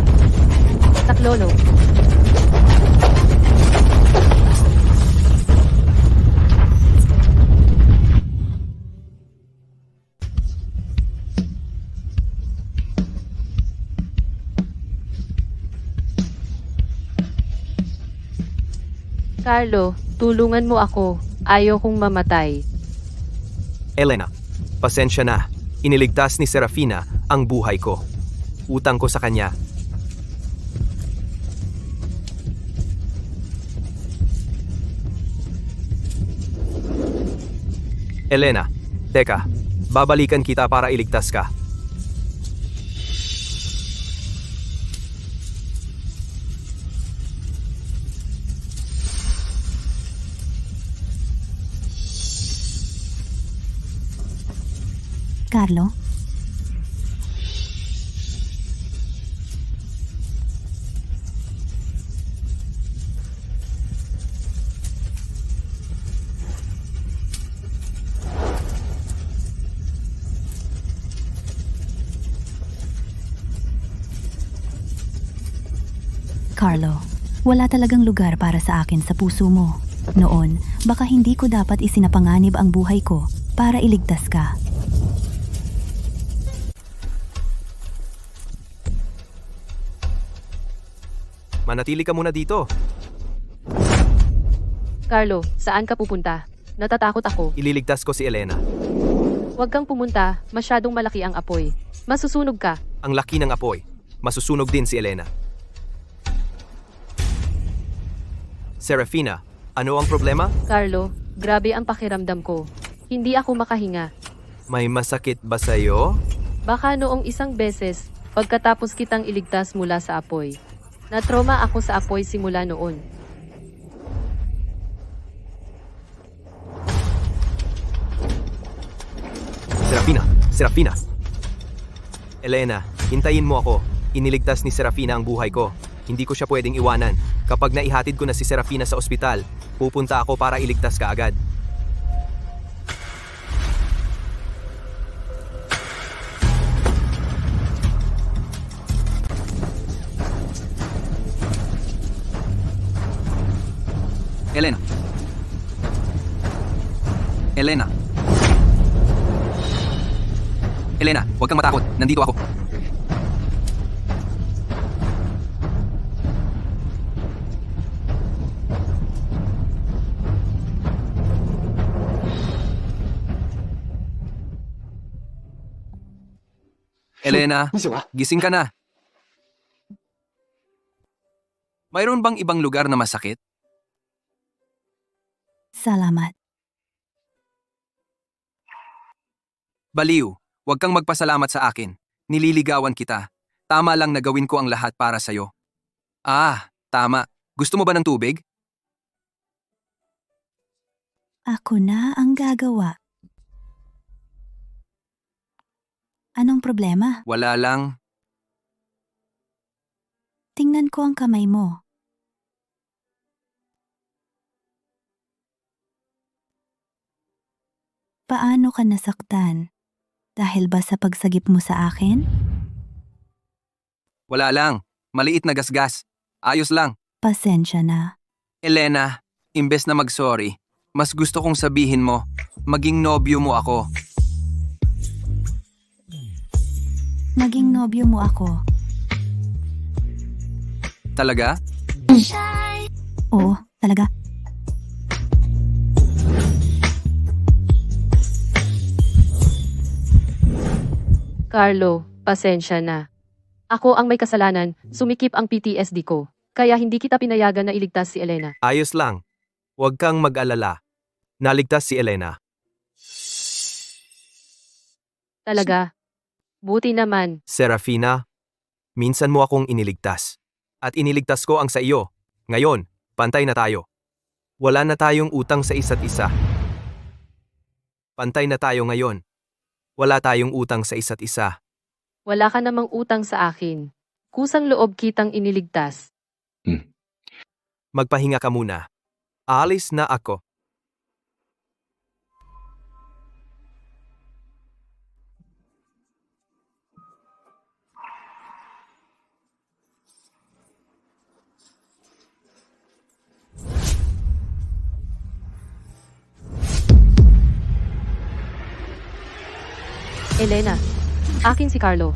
Saklolo. Carlo, tulungan mo ako. Ayaw kong mamatay. Elena, pasensya na. Iniligtas ni Serafina ang buhay ko. Utang ko sa kanya. Elena, teka. Babalikan kita para iligtas ka. Carlo? Carlo, wala talagang lugar para sa akin sa puso mo. Noon, baka hindi ko dapat isinapanganib ang buhay ko para iligtas ka. Manatili ka muna dito. Carlo, saan ka pupunta? Natatakot ako. Ililigtas ko si Elena. Huwag kang pumunta, masyadong malaki ang apoy. Masusunog ka. Ang laki ng apoy. Masusunog din si Elena. Serafina, ano ang problema? Carlo, grabe ang pakiramdam ko. Hindi ako makahinga. May masakit ba sa'yo? Baka noong isang beses, pagkatapos kitang iligtas mula sa apoy. Natroma ako sa apoy simula noon. Serafina! Serafina! Elena, hintayin mo ako. Iniligtas ni Serafina ang buhay ko. Hindi ko siya pwedeng iwanan. Kapag naihatid ko na si Serafina sa ospital, pupunta ako para iligtas ka agad. Elena. Elena. Elena, huwag kang matakot. Nandito ako. Elena, gising ka na. Mayroon bang ibang lugar na masakit? Salamat. Baliw, huwag kang magpasalamat sa akin. Nililigawan kita. Tama lang na gawin ko ang lahat para sa'yo. Ah, tama. Gusto mo ba ng tubig? Ako na ang gagawa. Anong problema? Wala lang. Tingnan ko ang kamay mo. Paano ka nasaktan? Dahil ba sa pagsagip mo sa akin? Wala lang. Maliit na gasgas. Ayos lang. Pasensya na. Elena, imbes na mag-sorry, mas gusto kong sabihin mo, maging nobyo mo ako. Naging nobyo mo ako. Talaga? Oo, talaga. Carlo, pasensya na. Ako ang may kasalanan, sumikip ang PTSD ko. Kaya hindi kita pinayagan na iligtas si Elena. Ayos lang. Huwag kang mag-alala. Naligtas si Elena. Talaga. Buti naman. Serafina, minsan mo akong iniligtas. At iniligtas ko ang sa iyo. Ngayon, pantay na tayo. Wala na tayong utang sa isa't isa. Pantay na tayo ngayon. Wala tayong utang sa isa't isa. Wala ka namang utang sa akin. Kusang loob kitang iniligtas. Magpahinga ka muna. Aalis na ako. Elena, akin si Carlo.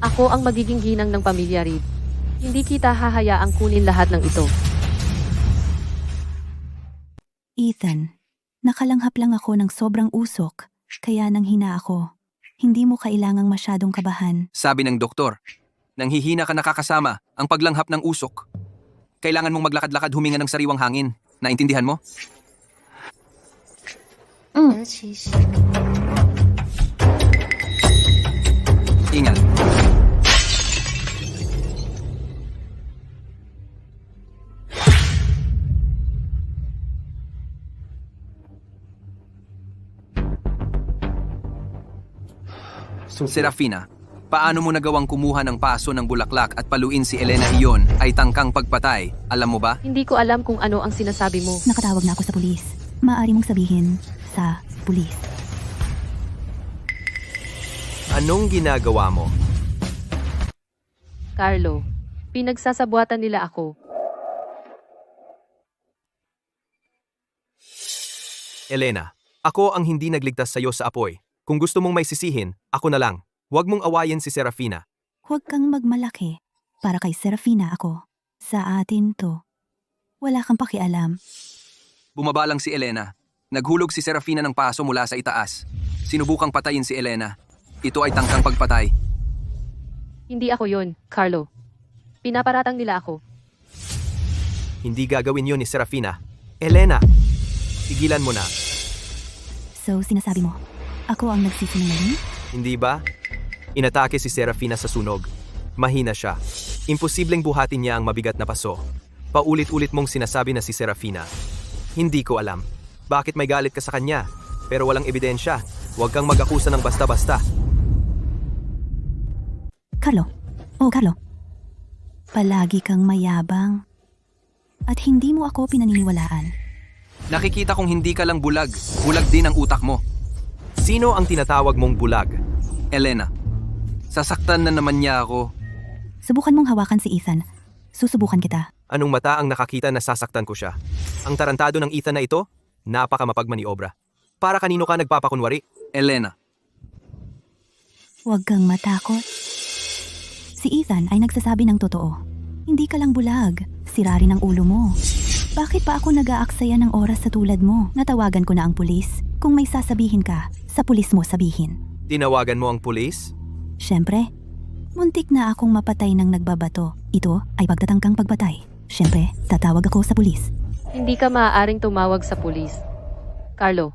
Ako ang magiging ginang ng pamilya Reed. Hindi kita hahayaang kunin lahat ng ito. Ethan, nakalanghap lang ako ng sobrang usok, kaya nanghina ako. Hindi mo kailangang masyadong kabahan. Sabi ng doktor, nanghihina ka nakakasama ang paglanghap ng usok. Kailangan mong maglakad-lakad huminga ng sariwang hangin. Naintindihan mo? Ingat. Serafina, paano mo nagawang kumuha ng paso ng bulaklak at paluin si Elena iyon ay tangkang pagpatay? Alam mo ba? Hindi ko alam kung ano ang sinasabi mo. Nakatawag na ako sa pulis. Maaari mong sabihin sa pulis. Anong ginagawa mo? Carlo, pinagsasabuatan nila ako. Elena, ako ang hindi nagligtas sa iyo sa apoy. Kung gusto mong may sisihin, ako na lang. Huwag mong awayin si Serafina. Huwag kang magmalaki. Para kay Serafina ako. Sa atin to. Wala kang pakialam. Bumaba lang si Elena. Naghulog si Serafina ng paso mula sa itaas. Sinubukang patayin si Elena. Ito ay tangkang pagpatay. Hindi ako yon, Carlo. Pinaparatang nila ako. Hindi gagawin yun ni Serafina. Elena, tigilan mo na. So, sinasabi mo, ako ang nagsisinungaling? Hindi ba? Inatake si Serafina sa sunog. Mahina siya. Imposibleng buhatin niya ang mabigat na paso. Paulit-ulit mong sinasabi na si Serafina. Hindi ko alam. Bakit may galit ka sa kanya? Pero walang ebidensya. Huwag kang mag-akusa ng basta-basta. Carlo. Oh, Carlo. Palagi kang mayabang. At hindi mo ako pinaniniwalaan. Nakikita kong hindi ka lang bulag. Bulag din ang utak mo. Sino ang tinatawag mong bulag? Elena, sasaktan na naman niya ako. Subukan mong hawakan si Ethan. Susubukan kita. Anong mata ang nakakita na sasaktan ko siya? Ang tarantado ng Ethan na ito? Napaka mapagmaniobra. Para kanino ka nagpapakunwari? Elena, Huwag kang matakot. Si Ethan ay nagsasabi ng totoo. Hindi ka lang bulag. Sira rin ang ulo mo. Bakit pa ako nag-aaksaya ng oras sa tulad mo? Natawagan ko na ang pulis. Kung may sasabihin ka, sa pulis mo sabihin. Tinawagan mo ang pulis? Siyempre, muntik na akong mapatay ng nagbabato. Ito ay pagtatangkang pagpatay. Siyempre, tatawag ako sa pulis. Hindi ka maaaring tumawag sa pulis. Carlo,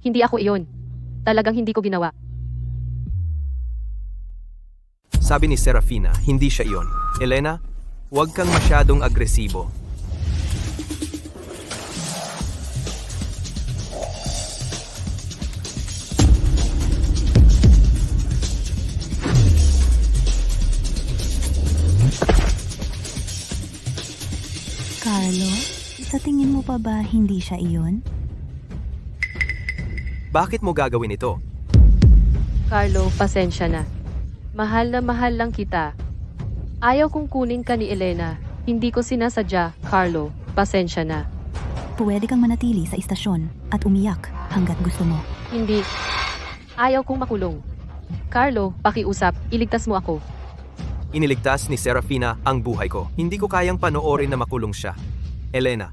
hindi ako iyon. Talagang hindi ko ginawa. Sabi ni Serafina, hindi siya iyon. Elena, huwag kang masyadong agresibo. Carlo, sa tingin mo pa ba hindi siya iyon? Bakit mo gagawin ito? Carlo, pasensya na. Mahal na mahal lang kita. Ayaw kong kunin ka ni Elena. Hindi ko sinasadya, Carlo. Pasensya na. Pwede kang manatili sa istasyon at umiyak hanggat gusto mo. Hindi. Ayaw kong makulong. Carlo, pakiusap. Iligtas mo ako. Iniligtas ni Serafina ang buhay ko. Hindi ko kayang panoorin na makulong siya. Elena,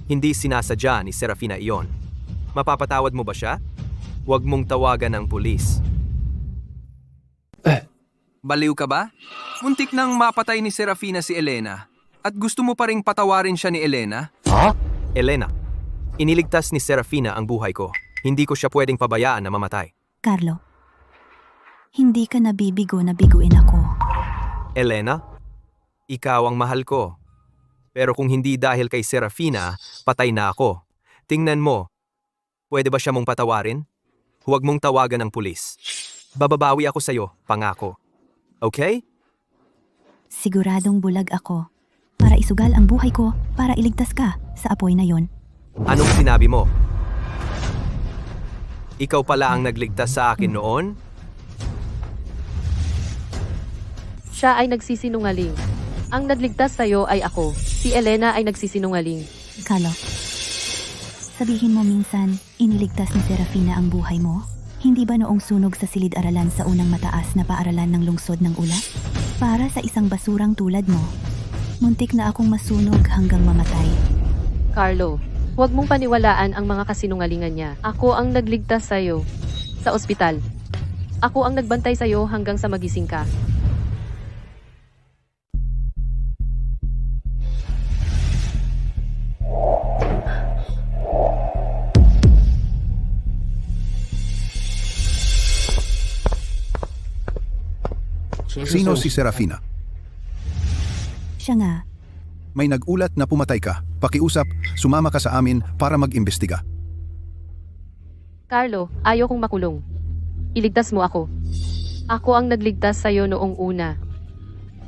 hindi sinasadya ni Serafina iyon. Mapapatawad mo ba siya? Huwag mong tawagan ng pulis. Baliw ka ba? Muntik nang mapatay ni Serafina si Elena. At gusto mo pa ring patawarin siya ni Elena? Elena, iniligtas ni Serafina ang buhay ko. Hindi ko siya pwedeng pabayaan na mamatay. Carlo, hindi ka nabibigo na biguin ako. Elena, ikaw ang mahal ko. Pero kung hindi dahil kay Serafina, patay na ako. Tingnan mo, pwede ba siya mong patawarin? Huwag mong tawagan ng pulis. Bababawi ako sa'yo, pangako. Okay? Siguradong bulag ako. Para isugal ang buhay ko, para iligtas ka sa apoy na yon. Anong sinabi mo? Ikaw pala ang nagligtas sa akin noon? Siya ay nagsisinungaling. Ang nagligtas sa'yo ay ako. Si Elena ay nagsisinungaling. Carlo, sabihin mo minsan, iniligtas ni Serafina ang buhay mo? Hindi ba noong sunog sa silid-aralan sa unang mataas na paaralan ng lungsod ng ulap? Para sa isang basurang tulad mo, muntik na akong masunog hanggang mamatay. Carlo, huwag mong paniwalaan ang mga kasinungalingan niya. Ako ang nagligtas sa'yo sa ospital. Ako ang nagbantay sa'yo hanggang sa magising ka. Sino si Serafina? Siya nga, May nag-ulat na pumatay ka. Pakiusap, sumama ka sa amin para mag-imbestiga. Carlo, ayaw kong makulong. Iligtas mo ako. Ako ang nagligtas sa'yo noong una.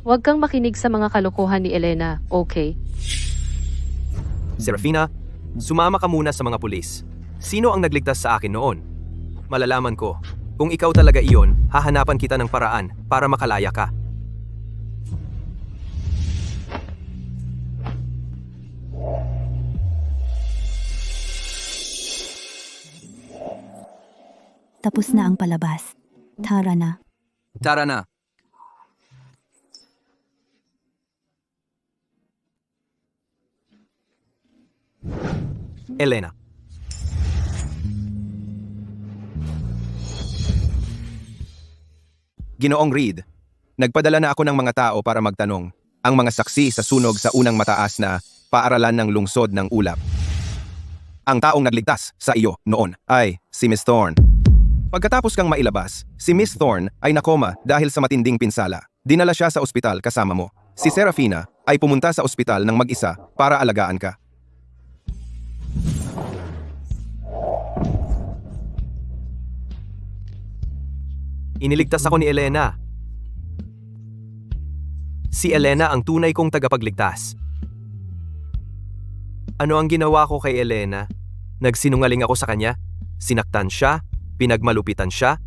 Huwag kang makinig sa mga kalokohan ni Elena, okay? Serafina, sumama ka muna sa mga pulis. Sino ang nagligtas sa akin noon? Malalaman ko. Kung ikaw talaga iyon, hahanapan kita ng paraan para makalaya ka. tapos na ang palabas. Tara na. Tara na. Elena. Ginoong Reed, nagpadala na ako ng mga tao para magtanong, ang mga saksi sa sunog sa unang mataas na paaralan ng lungsod ng ulap. Ang taong nagligtas sa iyo noon ay si Miss Thorne. Pagkatapos kang mailabas, si Miss Thorne ay nakoma dahil sa matinding pinsala. Dinala siya sa ospital kasama mo. Si Serafina ay pumunta sa ospital ng mag-isa para alagaan ka. Iniligtas ako ni Elena. Si Elena ang tunay kong tagapagligtas. Ano ang ginawa ko kay Elena? Nagsinungaling ako sa kanya? Sinaktan siya? Pinagmalupitan siya?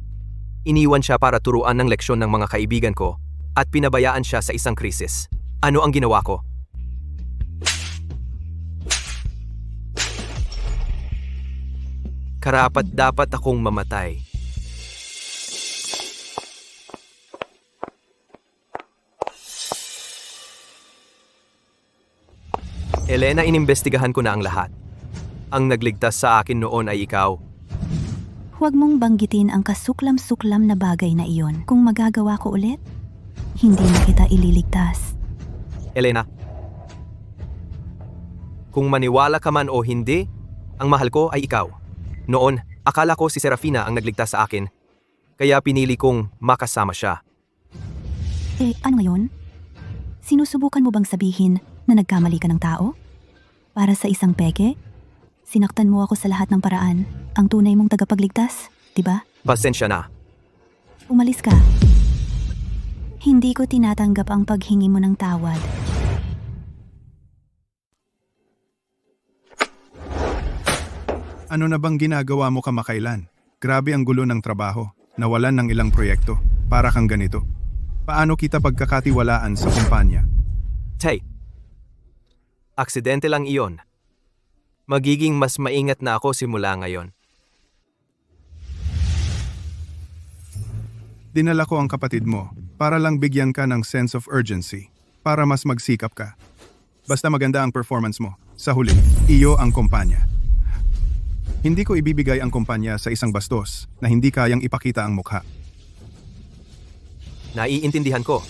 Iniwan siya para turuan ng leksyon ng mga kaibigan ko at pinabayaan siya sa isang krisis. Ano ang ginawa ko? Karapat dapat akong mamatay. Elena, inimbestigahan ko na ang lahat. Ang nagligtas sa akin noon ay ikaw. Huwag mong banggitin ang kasuklam-suklam na bagay na iyon. Kung magagawa ko ulit, hindi na kita ililigtas. Elena, kung maniwala ka man o hindi, ang mahal ko ay ikaw. Noon, akala ko si Serafina ang nagligtas sa akin, kaya pinili kong makasama siya. Ano ngayon? Sinusubukan mo bang sabihin na nagkamali ka ng tao? Para sa isang peke? Sinaktan mo ako sa lahat ng paraan. Ang tunay mong tagapagligtas, di ba? Pasensya na. Umalis ka. Hindi ko tinatanggap ang paghingi mo ng tawad. Ano na bang ginagawa mo kamakailan? Grabe ang gulo ng trabaho. Nawalan ng ilang proyekto. Para kang ganito. Paano kita pagkakatiwalaan sa kumpanya? Tay, aksidente lang iyon. Magiging mas maingat na ako simula ngayon. Dinala ko ang kapatid mo para lang bigyan ka ng sense of urgency, para mas magsikap ka. Basta maganda ang performance mo. Sa huli, iyo ang kumpanya. Hindi ko ibibigay ang kumpanya sa isang bastos na hindi kayang ipakita ang mukha. Naiintindihan ko.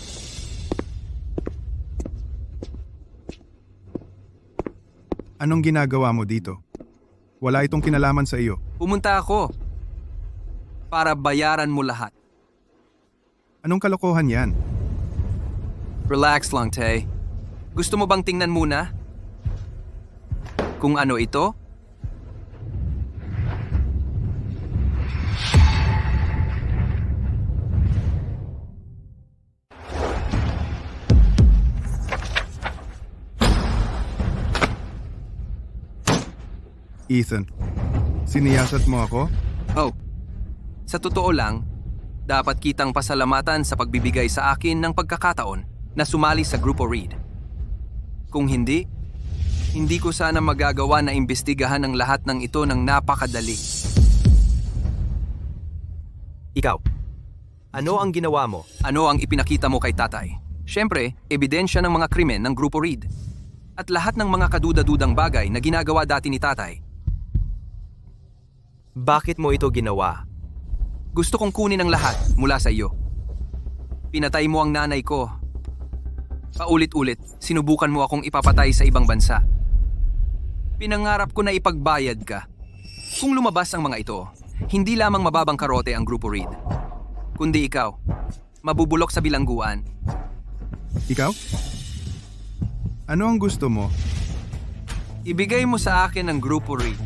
Anong ginagawa mo dito? Wala itong kinalaman sa iyo. Pumunta ako para bayaran mo lahat. Anong kalokohan yan? Relax lang, Tay. Gusto mo bang tingnan muna kung ano ito? Ethan, siniyasat mo ako? Oh, sa totoo lang, dapat kitang pasalamatan sa pagbibigay sa akin ng pagkakataon na sumali sa Grupo Reed. Kung hindi ko sana magagawa na imbestigahan ang lahat ng ito ng napakadali. Ikaw, ano ang ginawa mo? Ano ang ipinakita mo kay tatay? Siyempre, ebidensya ng mga krimen ng Grupo Reed. At lahat ng mga kaduda-dudang bagay na ginagawa dati ni tatay. Bakit mo ito ginawa? Gusto kong kunin ang lahat mula sa iyo. Pinatay mo ang nanay ko. Paulit-ulit, sinubukan mo akong ipapatay sa ibang bansa. Pinangarap ko na ipagbayad ka. Kung lumabas ang mga ito, hindi lamang mababang karote ang Grupo Reed, kundi ikaw, mabubulok sa bilangguan. Ikaw? Ano ang gusto mo? Ibigay mo sa akin ang Grupo Reed.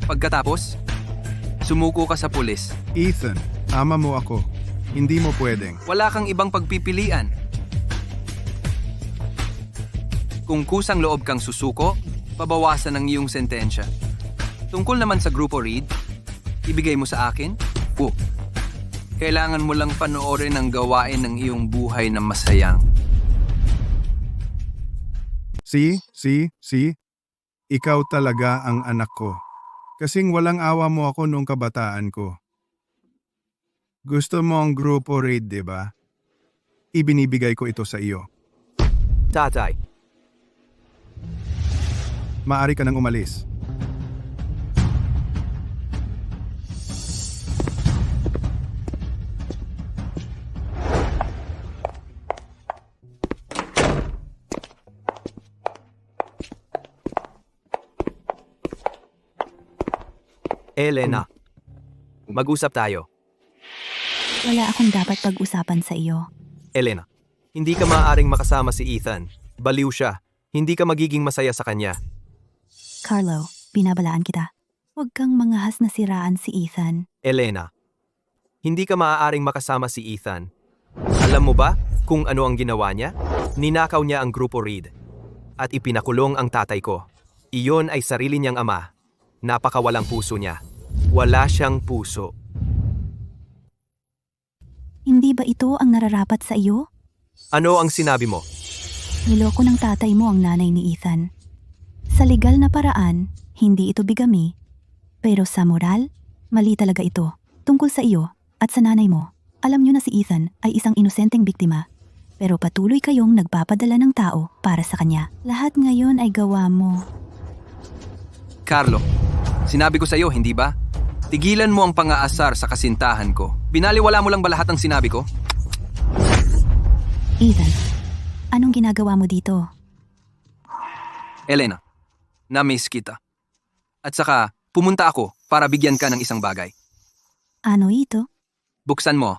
Pagkatapos, sumuko ka sa pulis. Ethan, ama mo ako. Hindi mo pwedeng. Wala kang ibang pagpipilian. Kung kusang loob kang susuko, pabawasan ang iyong sentensya. Tungkol naman sa Grupo Reed, ibigay mo sa akin? Kailangan mo lang panoorin ang gawain ng iyong buhay na masayang. Si, ikaw talaga ang anak ko. Kasing walang awa mo ako nung kabataan ko. Gusto mo ang Grupo Reed, di ba? Ibinibigay ko ito sa iyo. Tatay, Maari ka nang umalis. Elena, mag-usap tayo. Wala akong dapat pag-usapan sa iyo. Elena, hindi ka maaaring makasama si Ethan. Baliw siya. Hindi ka magiging masaya sa kanya. Carlo, binabalaan kita. Huwag kang mangahas na siraan si Ethan. Elena, hindi ka maaaring makasama si Ethan. Alam mo ba kung ano ang ginawa niya? Ninakaw niya ang Grupo Reed at ipinakulong ang tatay ko. Iyon ay sarili niyang ama. Napakawalang puso niya. Wala siyang puso. Hindi ba ito ang nararapat sa iyo? Ano ang sinabi mo? Niloko ng tatay mo ang nanay ni Ethan. Sa legal na paraan, hindi ito bigami. Pero sa moral, mali talaga ito. Tungkol sa iyo at sa nanay mo. Alam niyo na si Ethan ay isang inosenteng biktima. Pero patuloy kayong nagpapadala ng tao para sa kanya. Lahat ngayon ay gawa mo. Carlo, sinabi ko sa iyo, hindi ba? Tigilan mo ang pang-aasar sa kasintahan ko. Binaliwala mo lang ba lahat ng sinabi ko? Ethan, anong ginagawa mo dito? Elena, na-miss kita. At saka, pumunta ako para bigyan ka ng isang bagay. Ano ito? Buksan mo.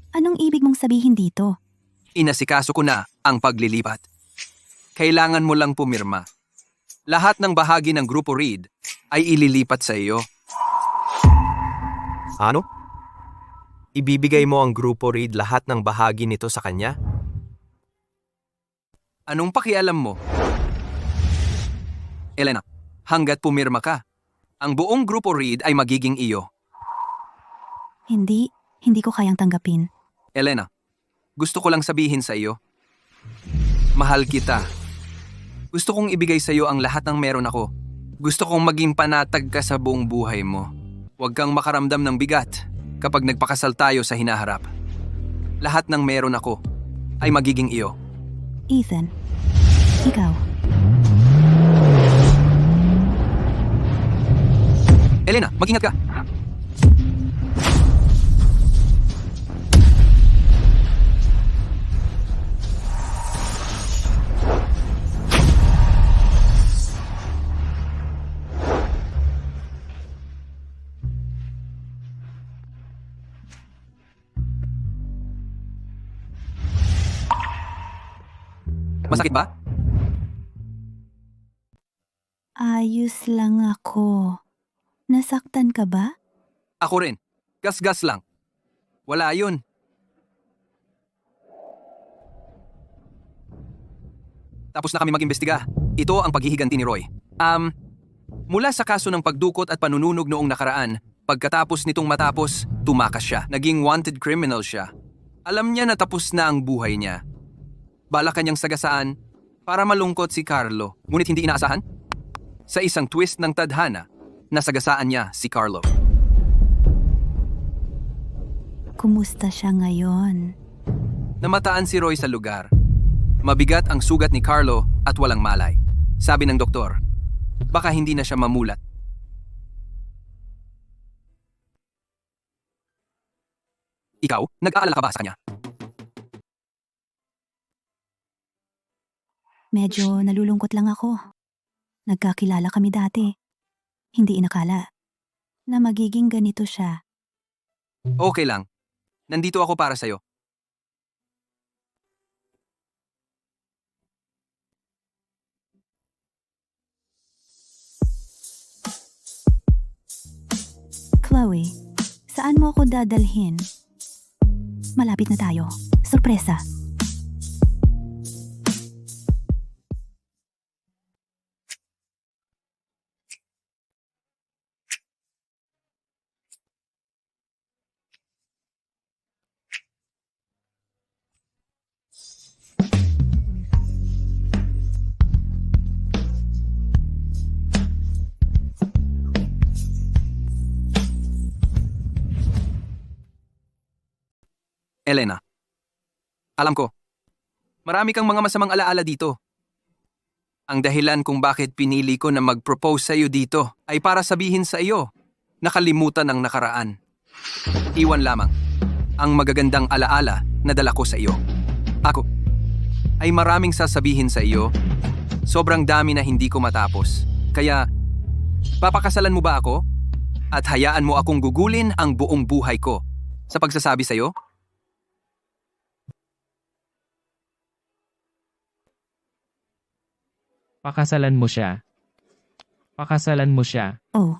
Anong ibig mong sabihin dito? Inasikaso ko na ang paglilipat. Kailangan mo lang pumirma. Lahat ng bahagi ng Grupo Reed ay ililipat sa iyo. Ano? Ibibigay mo ang Grupo Reed lahat ng bahagi nito sa kanya? Anong pakialam mo? Elena, hanggat pumirma ka, ang buong grupo Reed ay magiging iyo. Hindi ko kayang tanggapin. Elena, gusto ko lang sabihin sa iyo, mahal kita. Gusto kong ibigay sa iyo ang lahat ng meron ako. Gusto kong maging panatag ka sa buong buhay mo. Huwag kang makaramdam ng bigat kapag nagpakasal tayo sa hinaharap. Lahat ng meron ako ay magiging iyo. Ethan, ikaw. Elena, mag-ingat ka! Masakit ba? Ayos lang ako. Nasaktan ka ba? Ako rin. Gas-gas lang. Wala yun. Tapos na kami mag-imbestiga. Ito ang paghihiganti ni Roy. Mula sa kaso ng pagdukot at panununog noong nakaraan, pagkatapos nitong matapos, tumakas siya. Naging wanted criminal siya. Alam niya na tapos na ang buhay niya. Bala kanyang sagasaan para malungkot si Carlo, ngunit hindi inaasahan. Sa isang twist ng tadhana, nasagasaan niya si Carlo. Kumusta siya ngayon? Namataan si Roy sa lugar. Mabigat ang sugat ni Carlo at walang malay. Sabi ng doktor, baka hindi na siya mamulat. Ikaw, nag-aalala ka ba sa kanya? Medyo nalulungkot lang ako. Nagkakilala kami dati. Hindi inakala na magiging ganito siya. Okay lang. Nandito ako para sa'yo. Chloe, saan mo ako dadalhin? Malapit na tayo. Sorpresa. Elena, alam ko, marami kang mga masamang alaala dito. Ang dahilan kung bakit pinili ko na mag-propose sa iyo dito ay para sabihin sa iyo, nakalimutan ang nakaraan. Iwan lamang ang magagandang alaala na dala ko sa iyo. Ako ay maraming sasabihin sa iyo, sobrang dami na hindi ko matapos. Kaya, papakasalan mo ba ako? At hayaan mo akong gugulin ang buong buhay ko sa pagsasabi sa iyo? Pakasalan mo siya. Pakasalan mo siya. Oh,